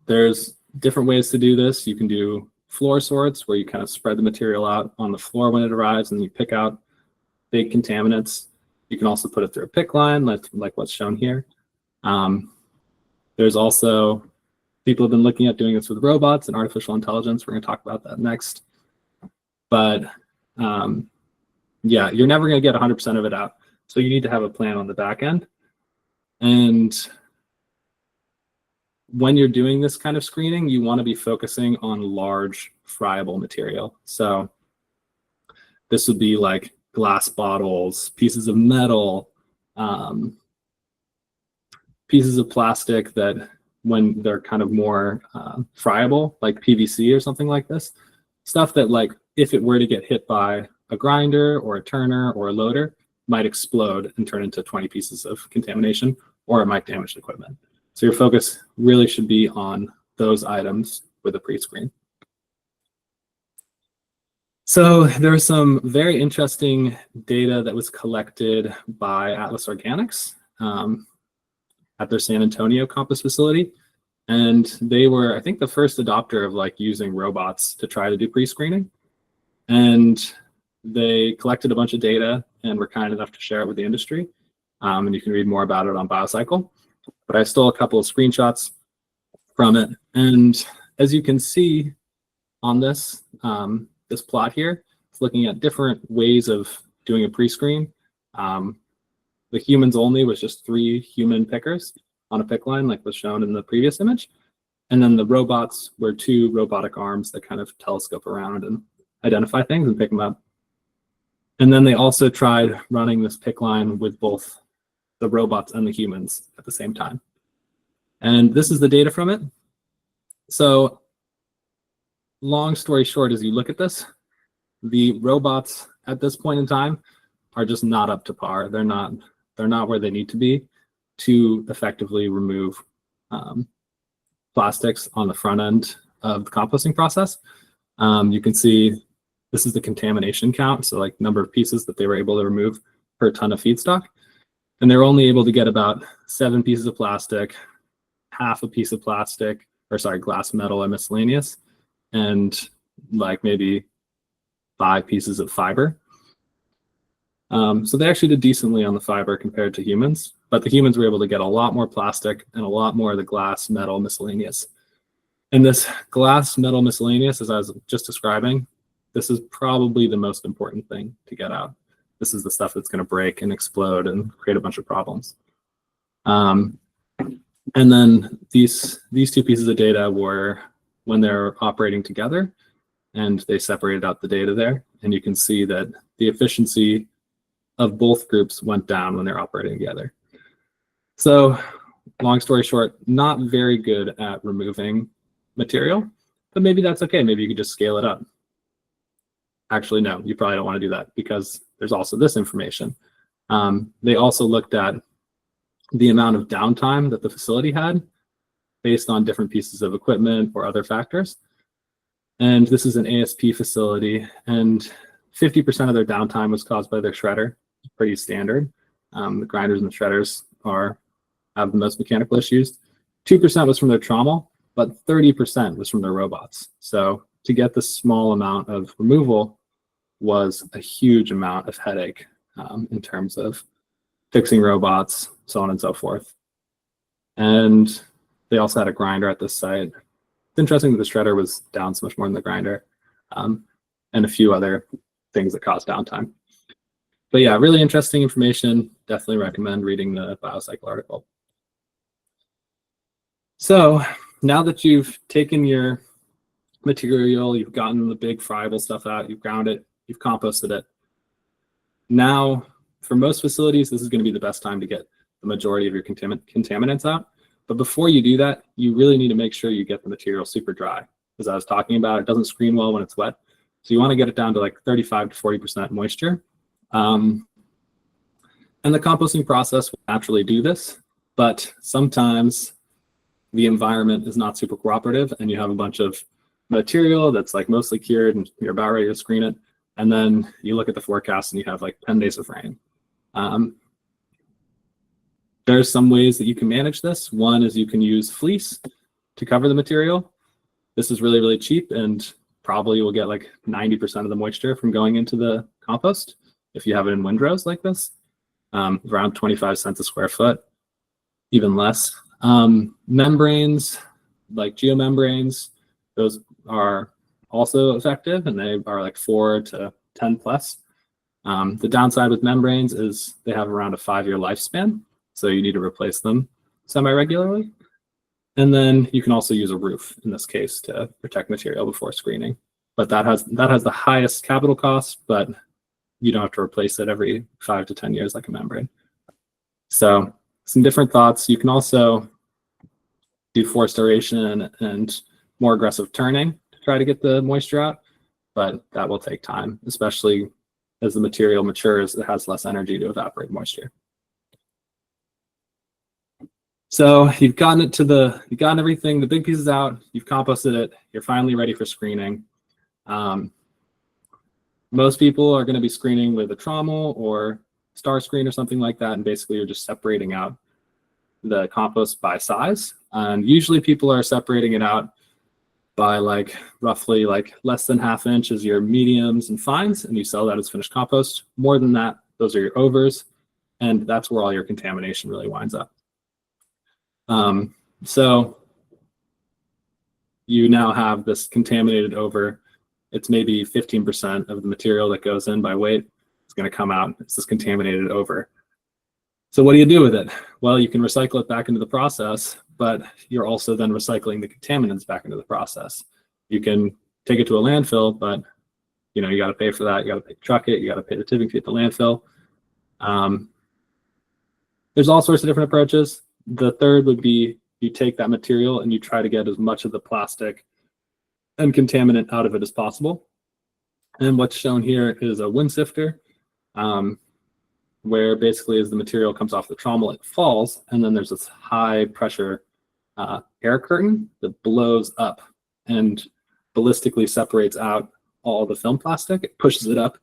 There's different ways to do this. You can do floor sorts where you kind of spread the material out on the floor when it arrives and you pick out big contaminants. You can also put it through a pick line like what's shown here. There's also, people have been looking at doing this with robots and artificial intelligence. We're going to talk about that next. But yeah, you're never going to get 100% of it out. So you need to have a plan on the back end. And when you're doing this kind of screening, you want to be focusing on large friable material. So this would be like glass bottles, pieces of metal, pieces of plastic that when they're kind of more friable, like PVC or something like this, stuff that like if it were to get hit by a grinder or a turner or a loader, might explode and turn into 20 pieces of contamination, or it might damage the equipment. So your focus really should be on those items with a pre-screen. So there's some very interesting data that was collected by Atlas Organics at their San Antonio compost facility. And they were, I think, the first adopter of like using robots to try to do pre-screening. And they collected a bunch of data and were kind enough to share it with the industry. And you can read more about it on BioCycle. But I stole a couple of screenshots from it. And as you can see on this, this plot here, it's looking at different ways of doing a pre-screen. The humans only was just 3 human pickers on a pick line, like was shown in the previous image. And then the robots were 2 robotic arms that kind of telescope around and identify things and pick them up. And then they also tried running this pick line with both the robots and the humans at the same time. And this is the data from it. So long story short, as you look at this, the robots at this point in time are just not up to par. They're not where they need to be to effectively remove plastics on the front end of the composting process. You can see this is the contamination count, so like number of pieces that they were able to remove per ton of feedstock. And they're only able to get about 7 pieces of plastic, half a piece of plastic, or sorry, glass, metal, and miscellaneous, and like maybe 5 pieces of fiber. So they actually did decently on the fiber compared to humans, but the humans were able to get a lot more plastic and a lot more of the glass, metal, miscellaneous. And this glass, metal, miscellaneous, as I was just describing, this is probably the most important thing to get out. This is the stuff that's going to break and explode and create a bunch of problems. And then these 2 pieces of data were when they're operating together, and they separated out the data there. And you can see that the efficiency of both groups went down when they're operating together. So long story short, not very good at removing material, but maybe that's okay. Maybe you could just scale it up. Actually, no, you probably don't want to do that because there's also this information. They also looked at the amount of downtime that the facility had based on different pieces of equipment or other factors. And this is an ASP facility, and 50% of their downtime was caused by their shredder. Pretty standard. The grinders and the shredders have the most mechanical issues. 2% was from their trommel, but 30% was from their robots. So to get this small amount of removal was a huge amount of headache in terms of fixing robots, so on and so forth. And they also had a grinder at this site. It's interesting that the shredder was down so much more than the grinder, and a few other things that caused downtime. But yeah, really interesting information. Definitely recommend reading the BioCycle article. So now that you've taken your material, you've gotten the big friable stuff out, you've ground it, you've composted it. Now, for most facilities, this is going to be the best time to get the majority of your contaminants out. But before you do that, you really need to make sure you get the material super dry. As I was talking about, it doesn't screen well when it's wet. So you want to get it down to like 35 to 40% moisture. And the composting process will naturally do this, but sometimes the environment is not super cooperative and you have a bunch of material that's like mostly cured and you're about ready to screen it. And then you look at the forecast and you have like 10 days of rain. There's some ways that you can manage this. One is you can use fleece to cover the material. This is really, really cheap and probably will get like 90% of the moisture from going into the compost if you have it in windrows like this, around 25 cents a square foot, even less. Membranes, like geomembranes, those are also effective and they are like 4 to 10 plus. The downside with membranes is they have around a 5-year lifespan, so you need to replace them semi-regularly. And then you can also use a roof in this case to protect material before screening. But that has the highest capital cost, but you don't have to replace it every 5 to 10 years like a membrane. So some different thoughts. You can also do forced aeration and more aggressive turning to try to get the moisture out, but that will take time, especially as the material matures, it has less energy to evaporate moisture. So you've gotten everything, the big pieces out, you've composted it, you're finally ready for screening. Most people are going to be screening with a trommel or star screen or something like that, and basically you're just separating out the compost by size. And usually people are separating it out by like roughly like less than ½ inch is your mediums and fines, and you sell that as finished compost. More than that, those are your overs, and that's where all your contamination really winds up. So you now have this contaminated over. It's maybe 15% of the material that goes in by weight. It's going to come out. It's this contaminated over. So what do you do with it? Well, you can recycle it back into the process, but you're also then recycling the contaminants back into the process. You can take it to a landfill, but you got to pay for that. You got to pay to truck it. You got to pay the tipping fee at the landfill. There's all sorts of different approaches. The third would be you take that material and you try to get as much of the plastic and contaminant out of it as possible. And what's shown here is a wind sifter, where basically as the material comes off the trommel, it falls, and then there's this high pressure air curtain that blows up and ballistically separates out all the film plastic. It pushes it up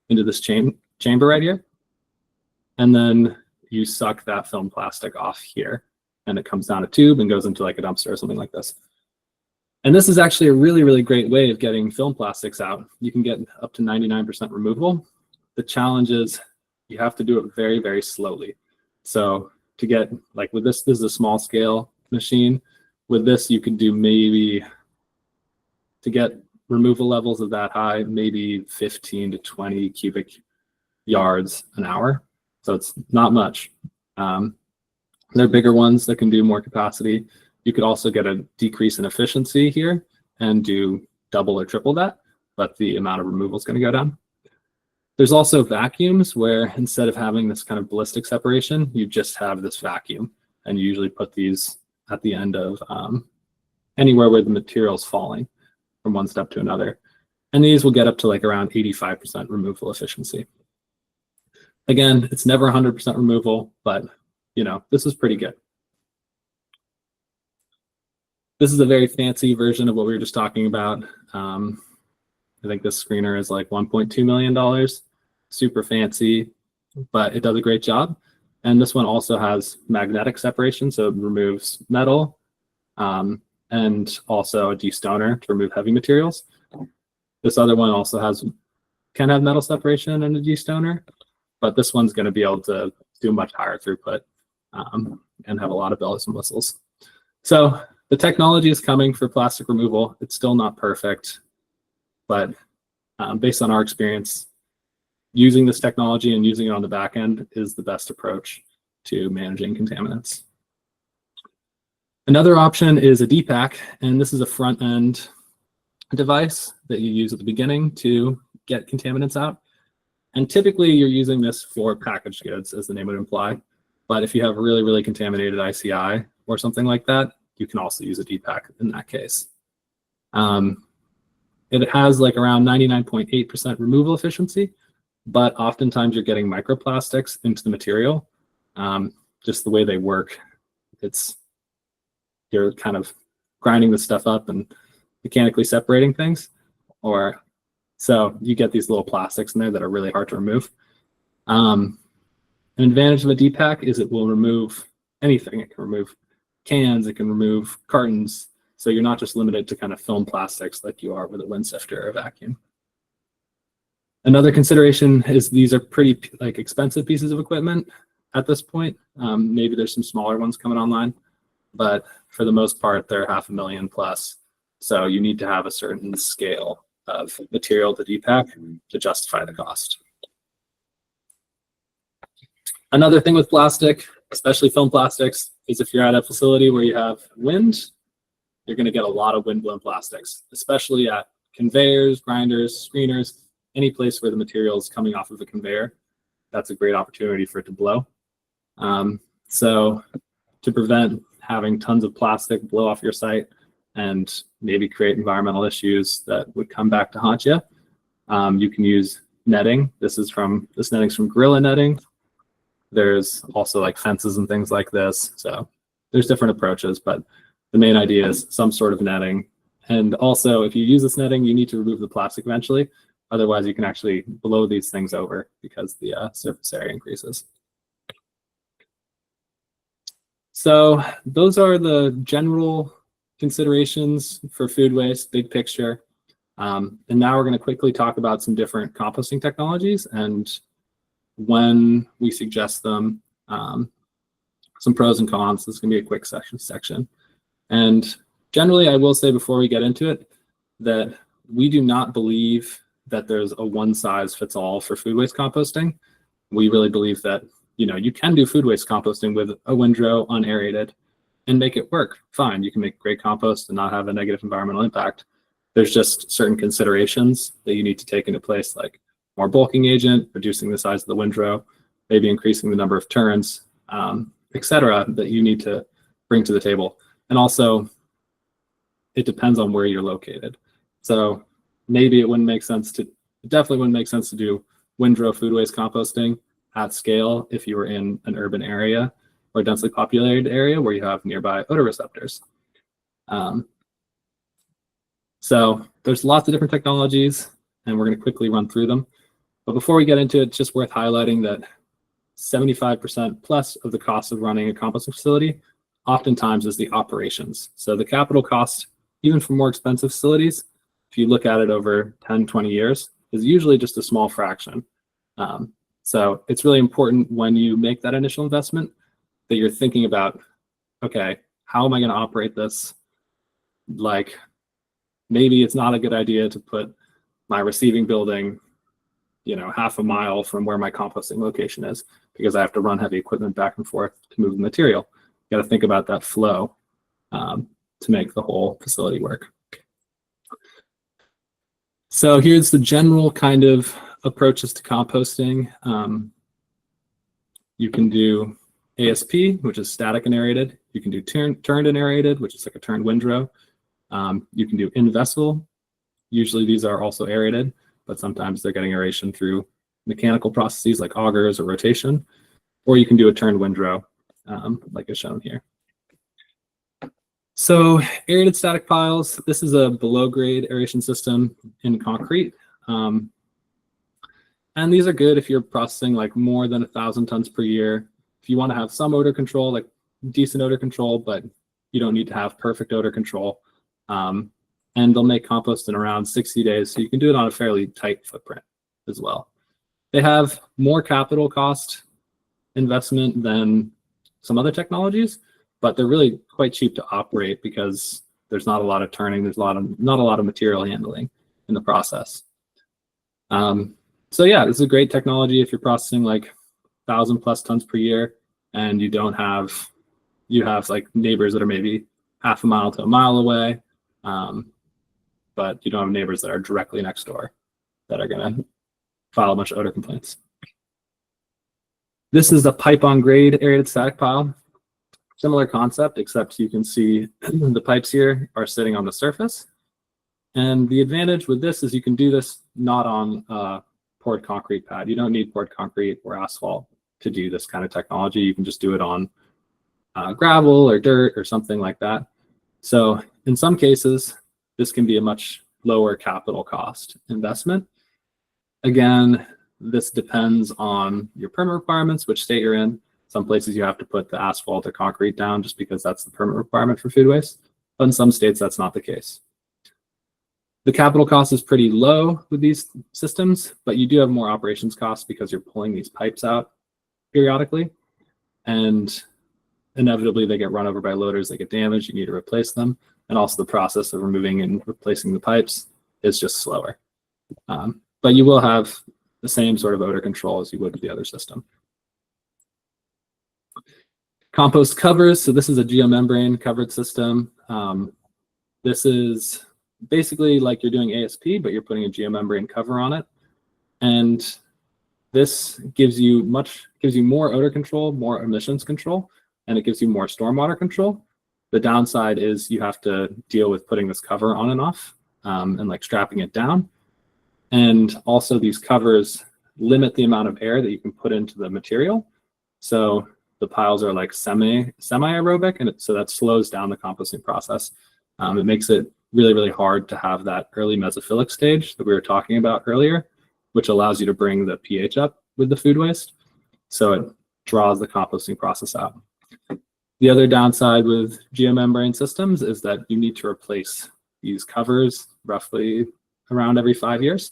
into this chamber right here. And then you suck that film plastic off here, and it comes down a tube and goes into like a dumpster or something like this. And this is actually a really, really great way of getting film plastics out. You can get up to 99% removal. The challenge is you have to do it very, very slowly. So to get, like with this is a small scale machine. With this, you could do maybe, to get removal levels of that high, maybe 15 to 20 cubic yards an hour. So it's not much. There are bigger ones that can do more capacity. You could also get a decrease in efficiency here and do double or triple that, but the amount of removal is going to go down. There's also vacuums where instead of having this kind of ballistic separation, you just have this vacuum. and you usually put these at the end of anywhere where the material is falling from one step to another. And these will get up to like around 85% removal efficiency. Again, it's never 100% removal, but this is pretty good. This is a very fancy version of what we were just talking about. I think this screener is like $1.2 million, super fancy, but it does a great job. And this one also has magnetic separation, so it removes metal, and also a destoner to remove heavy materials. This other one also can have metal separation and a destoner, but this one's going to be able to do much higher throughput and have a lot of bells and whistles. So the technology is coming for plastic removal. It's still not perfect, but based on our experience, using this technology and using it on the back end is the best approach to managing contaminants. Another option is a DPAC, and this is a front end device that you use at the beginning to get contaminants out. And typically you're using this for packaged goods, as the name would imply. But if you have really, really contaminated ICI or something like that, you can also use a DPAC in that case. It has like around 99.8% removal efficiency, but oftentimes you're getting microplastics into the material. Just the way they work, you're kind of grinding the stuff up and mechanically separating things, so you get these little plastics in there that are really hard to remove. An advantage of a DPAC is it will remove anything. It can remove cans, it can remove cartons, so you're not just limited to kind of film plastics like you are with a wind sifter or a vacuum. Another consideration is these are pretty expensive pieces of equipment at this point. Maybe there's some smaller ones coming online, but for the most part, they're $500,000 plus. So you need to have a certain scale of material to DPAC to justify the cost. Another thing with plastic, especially film plastics, is if you're at a facility where you have wind, you're going to get a lot of wind-blown plastics, especially at conveyors, grinders, screeners, any place where the material is coming off of a conveyor. That's a great opportunity for it to blow. So to prevent having tons of plastic blow off your site and maybe create environmental issues that would come back to haunt you, you can use netting. This netting's from Gorilla Netting. There's also like fences and things like this. So there's different approaches, but the main idea is some sort of netting. And also, if you use this netting, you need to remove the plastic eventually. Otherwise, you can actually blow these things over because the surface area increases. So those are the general considerations for food waste, big picture. And now we're going to quickly talk about some different composting technologies and when we suggest them, some pros and cons. This is going to be a quick section. And generally, I will say before we get into it that we do not believe that there's a one-size-fits-all for food waste composting. We really believe that you can do food waste composting with a windrow unaerated and make it work fine. You can make great compost and not have a negative environmental impact. There's just certain considerations that you need to take into place, like more bulking agent, reducing the size of the windrow, maybe increasing the number of turns, etc., that you need to bring to the table. And also, it depends on where you're located. So maybe it definitely wouldn't make sense to do windrow food waste composting at scale if you were in an urban area or a densely populated area where you have nearby odor receptors. So there's lots of different technologies, and we're going to quickly run through them. But before we get into it, it's just worth highlighting that 75% plus of the cost of running a composting facility oftentimes is the operations. So the capital cost, even for more expensive facilities, if you look at it over 10, 20 years, is usually just a small fraction. So it's really important when you make that initial investment that you're thinking about, okay, how am I going to operate this? Like, maybe it's not a good idea to put my receiving building, half a mile from where my composting location is, because I have to run heavy equipment back and forth to move the material. You got to think about that flow to make the whole facility work. So here's the general kind of approaches to composting. You can do ASP, which is static and aerated. You can do turned and aerated, which is like a turned windrow. You can do in vessel. Usually these are also aerated, but sometimes they're getting aeration through mechanical processes like augers or rotation. Or you can do a turned windrow, like is shown here. So aerated static piles, this is a below grade aeration system in concrete. And these are good if you're processing like more than 1,000 tons per year. If you want to have some odor control, like decent odor control, but you don't need to have perfect odor control. And they'll make compost in around 60 days. So you can do it on a fairly tight footprint as well. They have more capital cost investment than some other technologies, but they're really quite cheap to operate because there's not a lot of turning, there's not a lot of material handling in the process. So yeah, this is a great technology if you're processing like 1,000+ tons per year and you have like neighbors that are maybe half a mile to a mile away, but you don't have neighbors that are directly next door that are going to file a bunch of odor complaints. This is a pipe on grade aerated static pile. Similar concept, except you can see the pipes here are sitting on the surface. And the advantage with this is you can do this not on a poured concrete pad. You don't need poured concrete or asphalt to do this kind of technology. You can just do it on gravel or dirt or something like that. So in some cases, this can be a much lower capital cost investment. Again, this depends on your permit requirements, which state you're in. Some places you have to put the asphalt or concrete down just because that's the permit requirement for food waste. But in some states, that's not the case. The capital cost is pretty low with these systems, but you do have more operations costs because you're pulling these pipes out periodically. And inevitably, they get run over by loaders, they get damaged, you need to replace them. And also the process of removing and replacing the pipes is just slower. But you will have the same sort of odor control as you would with the other system. Compost covers. So this is a geomembrane covered system. This is basically like you're doing ASP, but you're putting a geomembrane cover on it. And this gives you more odor control, more emissions control, and it gives you more stormwater control. The downside is you have to deal with putting this cover on and off and like strapping it down. And also these covers limit the amount of air that you can put into the material. So the piles are like semi-aerobic, and so that slows down the composting process. It makes it really, really hard to have that early mesophilic stage that we were talking about earlier, which allows you to bring the pH up with the food waste. So it draws the composting process out. The other downside with geomembrane systems is that you need to replace these covers roughly around every 5 years,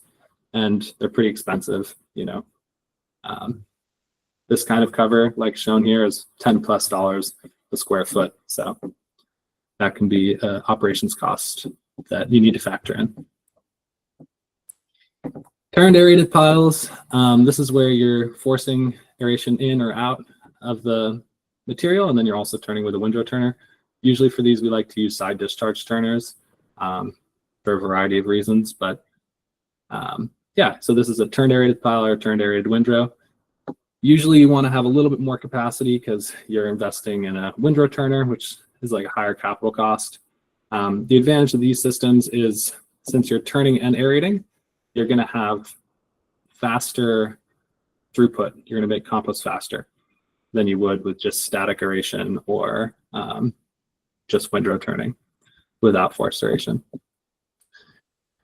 and they're pretty expensive, you know. This kind of cover, like shown here, is $10+ a square foot. So that can be an operations cost that you need to factor in. Turned aerated piles. This is where you're forcing aeration in or out of the material, and then you're also turning with a windrow turner. Usually for these, we like to use side discharge turners for a variety of reasons. But yeah, so this is a turned aerated pile or turned aerated windrow. Usually you want to have a little bit more capacity because you're investing in a windrow turner, which is like a higher capital cost. The advantage of these systems is since you're turning and aerating, you're going to have faster throughput. You're going to make compost faster than you would with just static aeration or just windrow turning without forced aeration.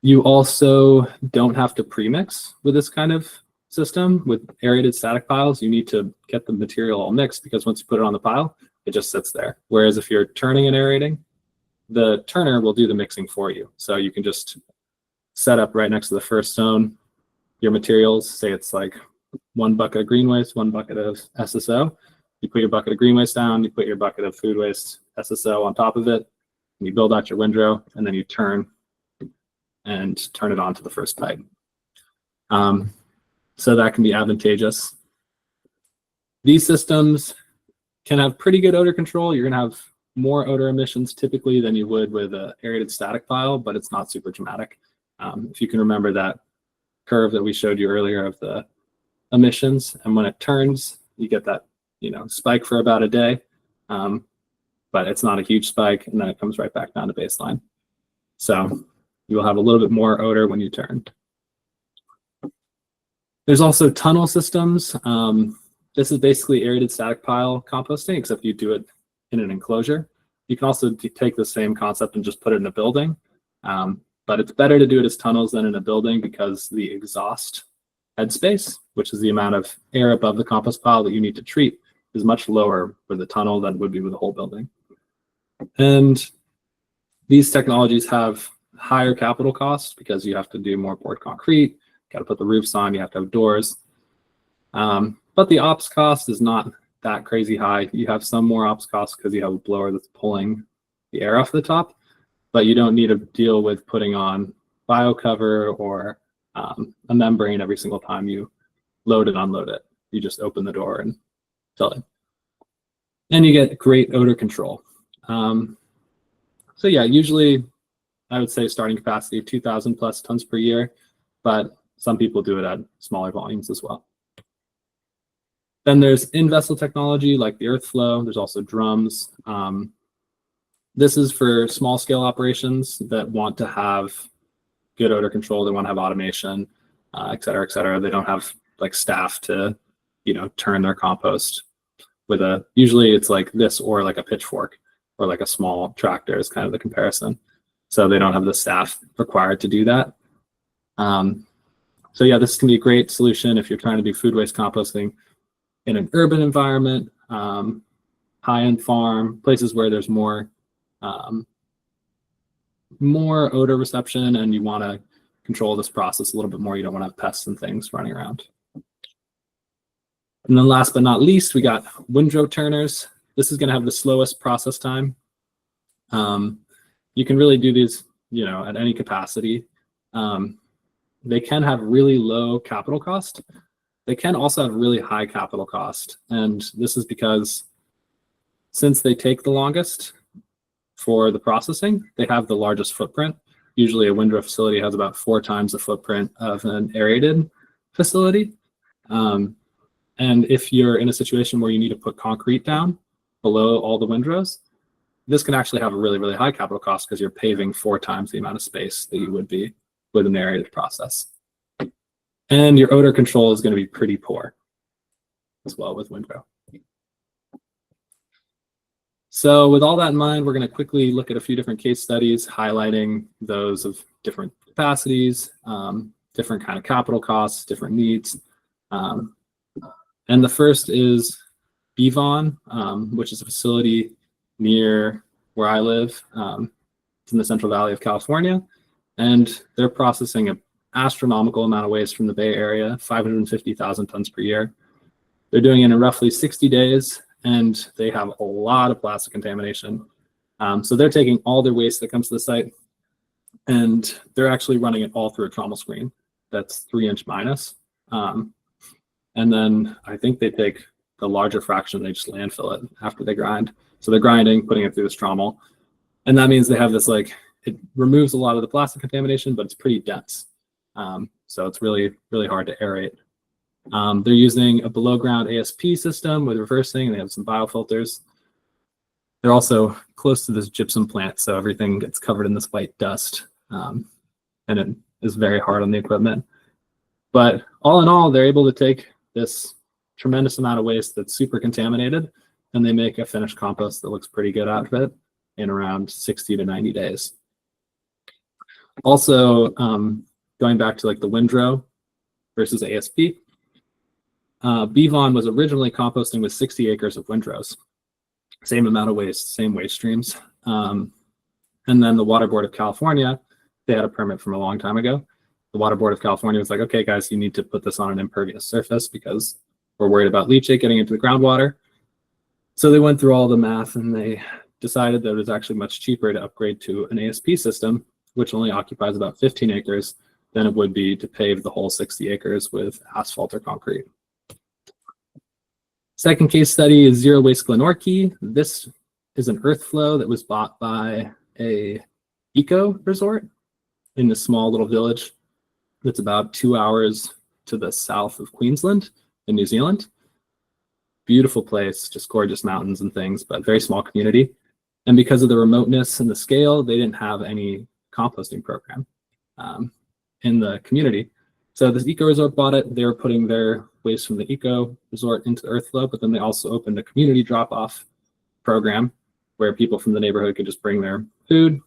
You also don't have to premix with this kind of system. With aerated static piles, you need to get the material all mixed because once you put it on the pile, it just sits there. Whereas if you're turning and aerating, the turner will do the mixing for you. So you can just set up right next to the first zone your materials. Say it's like 1 bucket of green waste, 1 bucket of SSO. You put your bucket of green waste down, you put your bucket of food waste SSO on top of it, and you build out your windrow, and then you turn it onto the first pipe. So that can be advantageous. These systems can have pretty good odor control. You're going to have more odor emissions typically than you would with an aerated static pile, but it's not super dramatic. If you can remember that curve that we showed you earlier of the emissions, and when it turns, you get that spike for about a day, but it's not a huge spike, and then it comes right back down to baseline. So you will have a little bit more odor when you turn. There's also tunnel systems. This is basically aerated static pile composting, except you do it in an enclosure. You can also take the same concept and just put it in a building. But it's better to do it as tunnels than in a building because the exhaust headspace, which is the amount of air above the compost pile that you need to treat, is much lower with a tunnel than it would be with a whole building. And these technologies have higher capital costs because you have to do more poured concrete, got to put the roofs on, you have to have doors. But the ops cost is not that crazy high. You have some more ops costs because you have a blower that's pulling the air off the top, but you don't need to deal with putting on biocover or a membrane every single time you load and unload it. You just open the door and fill it. And you get great odor control. So yeah, usually I would say starting capacity of 2,000 plus tons per year, but some people do it at smaller volumes as well. Then there's in-vessel technology like the Earthflow. There's also drums. This is for small scale operations that want to have good odor control. They want to have automation, et cetera, et cetera. They don't have like staff to, turn their compost with usually it's like this or like a pitchfork or like a small tractor is kind of the comparison. So they don't have the staff required to do that. So yeah, this can be a great solution if you're trying to do food waste composting in an urban environment, high-end farm, places where there's more odor reception and you want to control this process a little bit more. You don't want to have pests and things running around. And then last but not least, we got windrow turners. This is going to have the slowest process time. You can really do these, at any capacity. They can have really low capital cost. They can also have really high capital cost. And this is because since they take the longest for the processing, they have the largest footprint. Usually a windrow facility has about 4 times the footprint of an aerated facility. And if you're in a situation where you need to put concrete down below all the windrows, this can actually have a really, really high capital cost because you're paving 4 times the amount of space that you would be with an aerated process. And your odor control is going to be pretty poor as well with windrow. So with all that in mind, we're going to quickly look at a few different case studies highlighting those of different capacities, different kind of capital costs, different needs. And the first is Bevon, which is a facility near where I live. It's in the Central Valley of California, and they're processing an astronomical amount of waste from the Bay Area, 550,000 tons per year. They're doing it in roughly 60 days, and they have a lot of plastic contamination. So they're taking all their waste that comes to the site, and they're actually running it all through a trommel screen that's 3-inch minus. And then I think they take the larger fraction, they just landfill it after they grind. So they're grinding, putting it through this trommel. And that means they have this, it removes a lot of the plastic contamination, but it's pretty dense. So it's really, really hard to aerate. They're using a below ground ASP system with reversing, and they have some biofilters. They're also close to this gypsum plant, so everything gets covered in this white dust, and it is very hard on the equipment. But all in all, they're able to take this tremendous amount of waste that's super contaminated, and they make a finished compost that looks pretty good out of it in around 60 to 90 days. Also, going back to the windrow versus ASP, Bevon was originally composting with 60 acres of windrows. Same amount of waste, same waste streams. And then the Water Board of California, they had a permit from a long time ago. The Water Board of California was like, okay, guys, you need to put this on an impervious surface because we're worried about leachate getting into the groundwater. So they went through all the math and they decided that it was actually much cheaper to upgrade to an ASP system, which only occupies about 15 acres than it would be to pave the whole 60 acres with asphalt or concrete. Second case study is Zero Waste Glenorchy. This is an Earthflow that was bought by a eco resort in this small little village that's about 2 hours to the south of Queensland in New Zealand. beautiful place, just gorgeous mountains and things, but very small community. And because of the remoteness and the scale, they didn't have any composting program in the community. So this eco resort bought it. They were putting their waste from the eco resort into the earth flow, but then they also opened a community drop-off program where people from the neighborhood could just bring their food,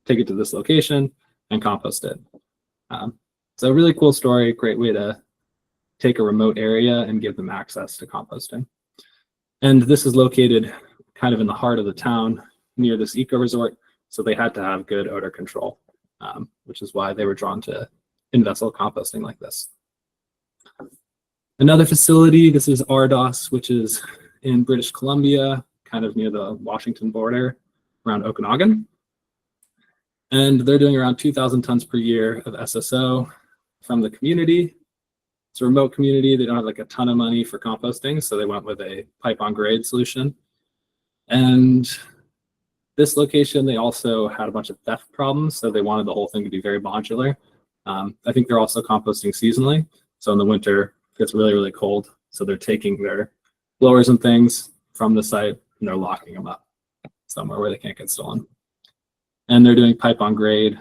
take it to this location, and compost it. So a really cool story, great way to take a remote area and give them access to composting. And this is located kind of in the heart of the town near this eco resort, so they had to have good odor control, which is why they were drawn to in-vessel composting like this. Another facility, this is Ardos, which is in British Columbia, kind of near the Washington border around Okanagan. And they're doing around 2,000 tons per year of SSO from the community. It's a remote community. They don't have like a ton of money for composting, so they went with a pipe on grade solution. And this location, they also had a bunch of theft problems, so they wanted the whole thing to be very modular. I think they're also composting seasonally. So in the winter, it gets really, really cold. So they're taking their blowers and things from the site and they're locking them up somewhere where they can't get stolen. And they're doing pipe on grade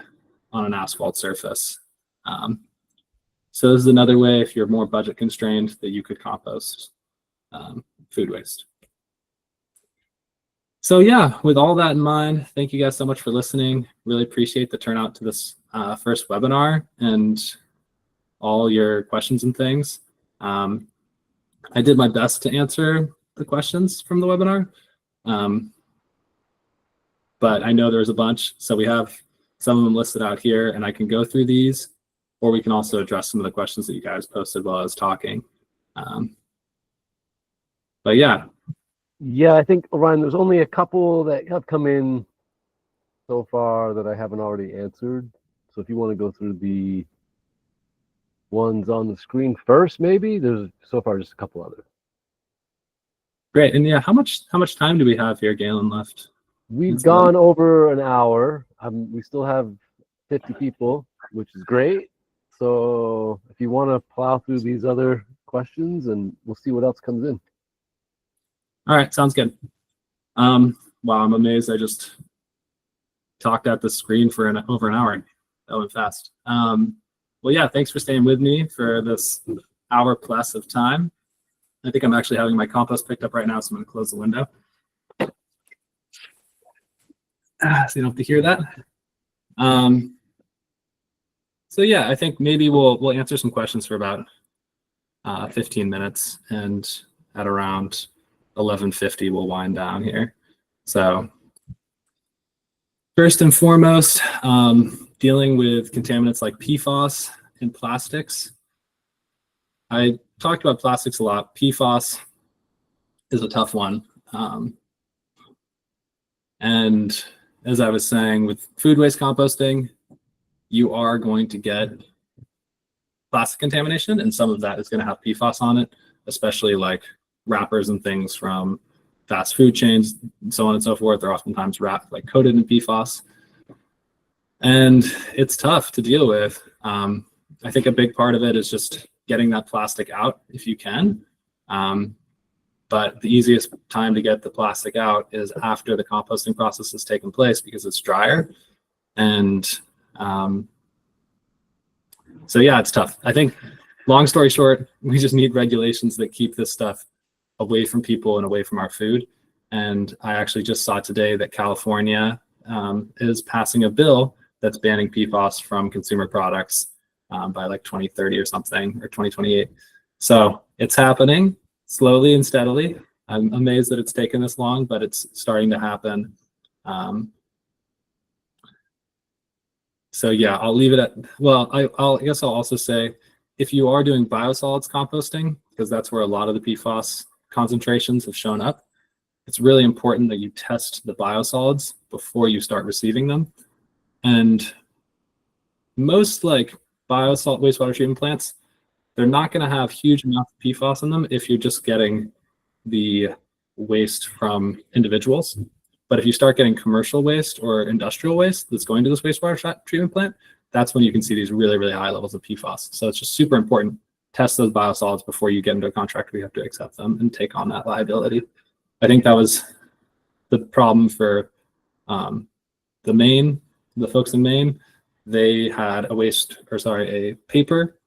on an asphalt surface. So this is another way, if you're more budget constrained, that you could compost food waste. So yeah, with all that in mind, thank you guys so much for listening. Really appreciate the turnout to this first webinar and all your questions and things. I did my best to answer the questions from the webinar, but I know there's a bunch, so we have some of them listed out here, and I can go through these, or we can also address some of the questions that you guys posted while I was talking. But yeah. Yeah, I think, Orion, there's only a couple that have come in so far that I haven't already answered. So if you want to go through the ones on the screen first, maybe there's so far just a couple others. Great. And yeah, how much time do we have here, Galen, left? We've gone over an hour. We still have 50 people, which is great. So if you want to plow through these other questions, and we'll see what else comes in. All right, sounds good. Wow, I'm amazed I just talked at the screen for over an hour. That went fast. Well, yeah, thanks for staying with me for this hour plus of time. I think I'm actually having my compost picked up right now, so I'm going to close the window. So you don't have to hear that. So yeah, I think maybe we'll answer some questions for about 15 minutes, and at around 11:50 we'll wind down here. So first and foremost, dealing with contaminants like PFAS and plastics. I talked about plastics a lot. PFAS is a tough one. And as I was saying, with food waste composting, you are going to get plastic contamination, and some of that is going to have PFAS on it, especially like wrappers and things from fast food chains and so on and so forth. They're oftentimes wrapped, like coated in PFAS. And it's tough to deal with. I think a big part of it is just getting that plastic out if you can. But the easiest time to get the plastic out is after the composting process has taken place, because it's drier. And so yeah, it's tough. I think, long story short, we just need regulations that keep this stuff away from people and away from our food. And I actually just saw today that California is passing a bill that's banning PFAS from consumer products by like 2030 or something, or 2028. So it's happening slowly and steadily. I'm amazed that it's taken this long, but it's starting to happen. So yeah, I'll leave it at, well, I guess I'll also say, if you are doing biosolids composting, because that's where a lot of the PFAS concentrations have shown up, it's really important that you test the biosolids before you start receiving them. And most like wastewater treatment plants, they're not going to have huge amounts of PFAS in them if you're just getting the waste from individuals. But if you start getting commercial waste or industrial waste that's going to this wastewater treatment plant, that's when you can see these really, really high levels of PFAS. So it's just super important test those biosolids before you get into a contract where you have to accept them and take on that liability. I think that was the problem for the folks in Maine. They had a paper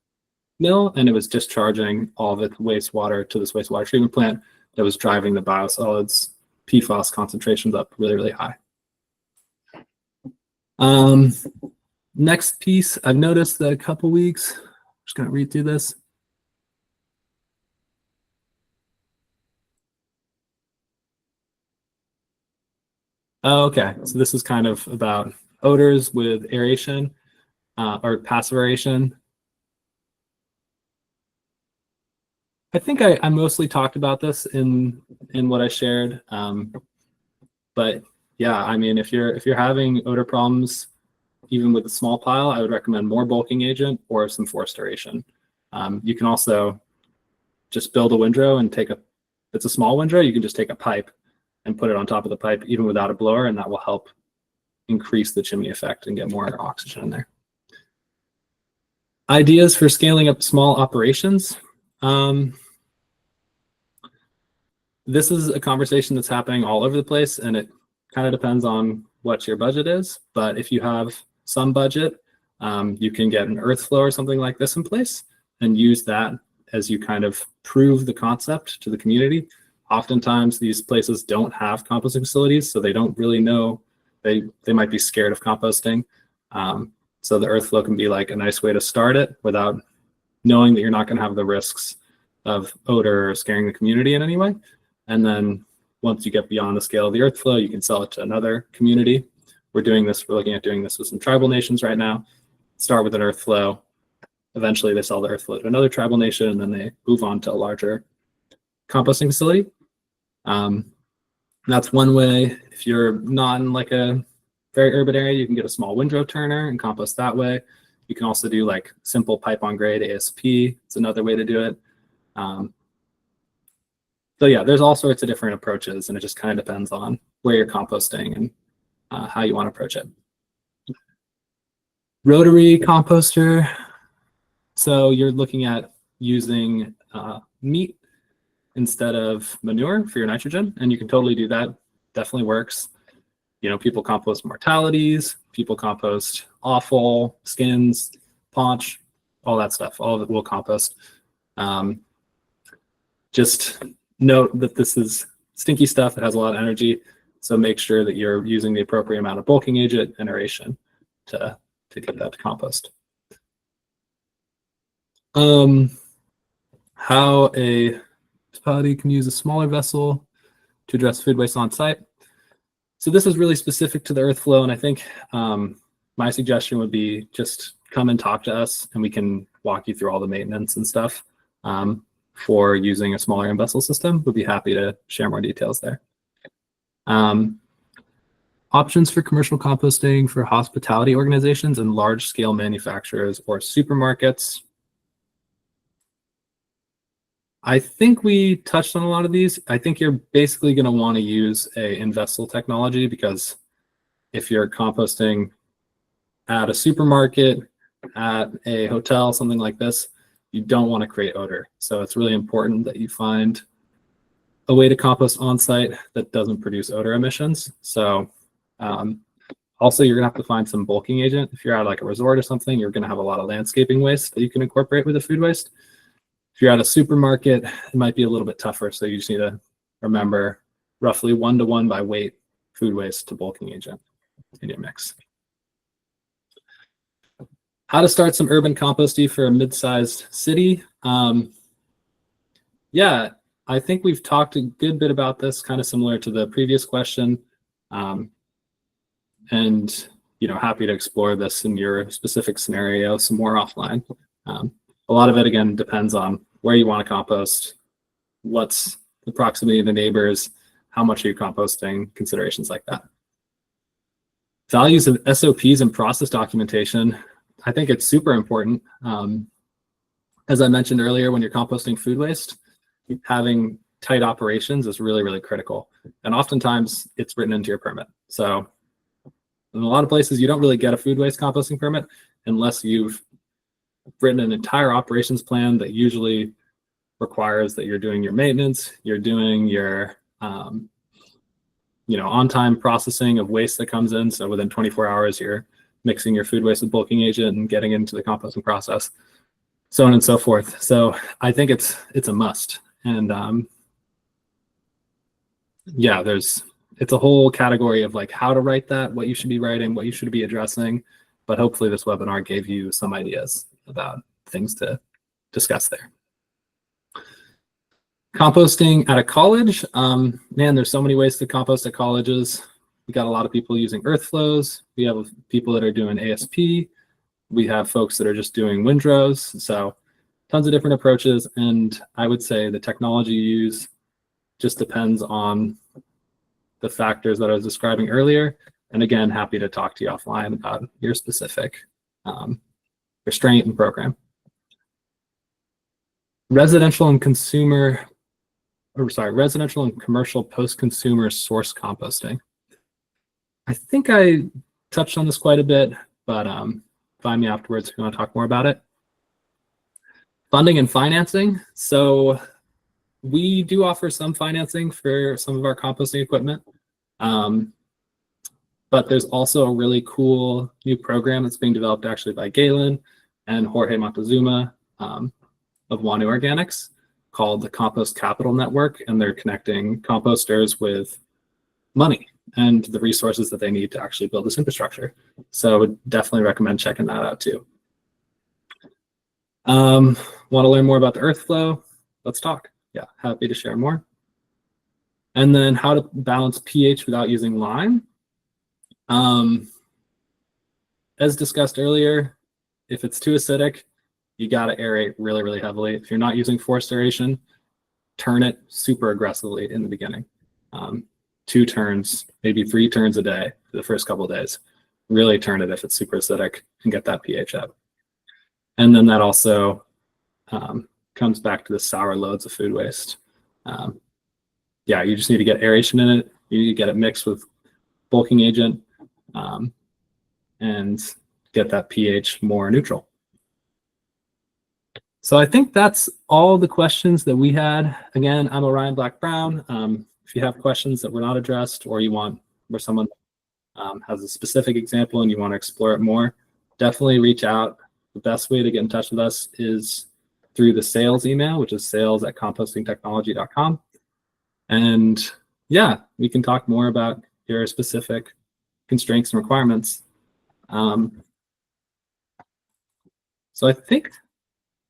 mill, and it was discharging all of its wastewater to this wastewater treatment plant that was driving the biosolids PFAS concentrations up really, really high. Next piece, I've noticed that a couple weeks, I'm just going to read through this. Okay, so this is kind of about odors with aeration or passive aeration. I think I mostly talked about this in what I shared, but yeah, I mean, if you're having odor problems, even with a small pile, I would recommend more bulking agent or some forced aeration. You can also just build a windrow and if it's a small windrow, you can just take a pipe and put it on top of the pipe, even without a blower, and that will help increase the chimney effect and get more oxygen in there. Ideas for scaling up small operations. This is a conversation that's happening all over the place, and it kind of depends on what your budget is. But if you have some budget, you can get an earth flow or something like this in place and use that as you kind of prove the concept to the community. Oftentimes these places don't have composting facilities, so they don't really know, they might be scared of composting. So the earth flow can be like a nice way to start it without knowing that you're not going to have the risks of odor or scaring the community in any way. And then once you get beyond the scale of the earth flow, you can sell it to another community. We're looking at doing this with some tribal nations right now. Start with an earth flow. Eventually they sell the earth flow to another tribal nation, and then they move on to a larger composting facility. That's one way. If you're not in like a very urban area, you can get a small windrow turner and compost that way. You can also do like simple pipe on grade ASP. It's another way to do it. So yeah, there's all sorts of different approaches, and it just kind of depends on where you're composting and how you want to approach it. Rotary composter. So you're looking at using meat instead of manure for your nitrogen, and you can totally do that. Definitely works. You know, people compost mortalities, people compost offal, skins, paunch, all that stuff. All of it will compost. Just note that this is stinky stuff that has a lot of energy, so make sure that you're using the appropriate amount of bulking agent and aeration to get that to compost. How a municipality can use a smaller vessel to address food waste on site. So this is really specific to the earth flow, and I think my suggestion would be just come and talk to us, and we can walk you through all the maintenance and stuff for using a smaller vessel system. We'd be happy to share more details there. Options for commercial composting for hospitality organizations and large-scale manufacturers or supermarkets. I think we touched on a lot of these. I think you're basically going to want to use a in-vessel technology, because if you're composting at a supermarket, at a hotel, something like this, you don't want to create odor. So it's really important that you find a way to compost on site that doesn't produce odor emissions. So also you're gonna have to find some bulking agent. If you're at like a resort or something, you're gonna have a lot of landscaping waste that you can incorporate with the food waste. If you're at a supermarket, it might be a little bit tougher. So you just need to remember roughly 1-to-1 by weight food waste to bulking agent in your mix. How to start some urban composting for a mid-sized city. Yeah, I think we've talked a good bit about this, kind of similar to the previous question. And happy to explore this in your specific scenario some more offline. A lot of it, again, depends on where you want to compost, what's the proximity of the neighbors, how much are you composting, considerations like that. Values of SOPs and process documentation. I think it's super important. As I mentioned earlier, when you're composting food waste, having tight operations is really, really critical. And oftentimes it's written into your permit. So in a lot of places, you don't really get a food waste composting permit unless you've written an entire operations plan that usually requires that you're doing your maintenance, you're doing your on-time processing of waste that comes in. So within 24 hours, you're mixing your food waste with bulking agent and getting into the composting process, so on and so forth. So I think it's a must. And yeah, it's a whole category of like how to write that, what you should be writing, what you should be addressing. But hopefully this webinar gave you some ideas about things to discuss there. Composting at a college. Man, there's so many ways to compost at colleges. We got a lot of people using earth flows. We have people that are doing ASP. We have folks that are just doing windrows. So tons of different approaches. And I would say the technology you use just depends on the factors that I was describing earlier. And again, happy to talk to you offline about your specific restraint and program. Residential and commercial post-consumer source composting. I think I touched on this quite a bit, but find me afterwards if you want to talk more about it. Funding and financing. So we do offer some financing for some of our composting equipment, but there's also a really cool new program that's being developed actually by Galen and Jorge Montezuma of Wanu Organics called the Compost Capital Network, and they're connecting composters with money and the resources that they need to actually build this infrastructure. So I would definitely recommend checking that out too. Want to learn more about the earth flow? Let's talk. Yeah, happy to share more. And then how to balance pH without using lime. As discussed earlier, if it's too acidic, you got to aerate really, really heavily. If you're not using forced aeration, turn it super aggressively in the beginning. 2 turns, maybe 3 turns a day for the first couple of days. Really turn it if it's super acidic and get that pH up. And then that also comes back to the sour loads of food waste. Yeah, you just need to get aeration in it. You need to get it mixed with bulking agent and get that pH more neutral. So I think that's all the questions that we had. Again, I'm Orion Black-Brown. If you have questions that were not addressed, or you want where someone has a specific example and you want to explore it more, definitely reach out. The best way to get in touch with us is through the sales email, which is sales@compostingtechnology.com. And yeah, we can talk more about your specific constraints and requirements. So I think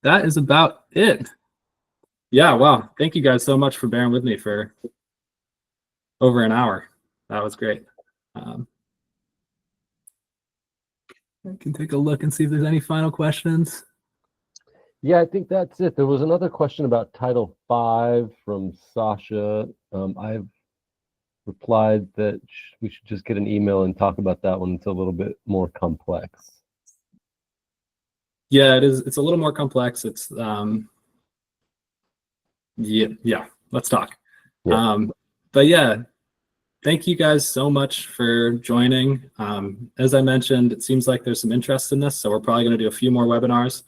that is about it. Yeah, wow. Thank you guys so much for bearing with me for over an hour. That was great. I can take a look and see if there's any final questions. Yeah, I think that's it. There was another question about Title V from Sasha. I've replied that we should just get an email and talk about that one. It's a little bit more complex. Yeah, it is. It's a little more complex. It's yeah. Let's talk. Yeah. But yeah, thank you guys so much for joining. As I mentioned, it seems like there's some interest in this, so we're probably going to do a few more webinars.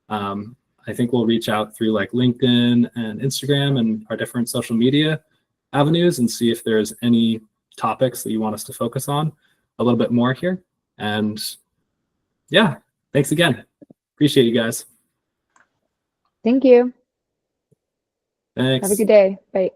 I think we'll reach out through like LinkedIn and Instagram and our different social media avenues and see if there's any topics that you want us to focus on a little bit more here. And yeah, thanks again. Appreciate you guys. Thank you. Thanks. Have a good day. Bye.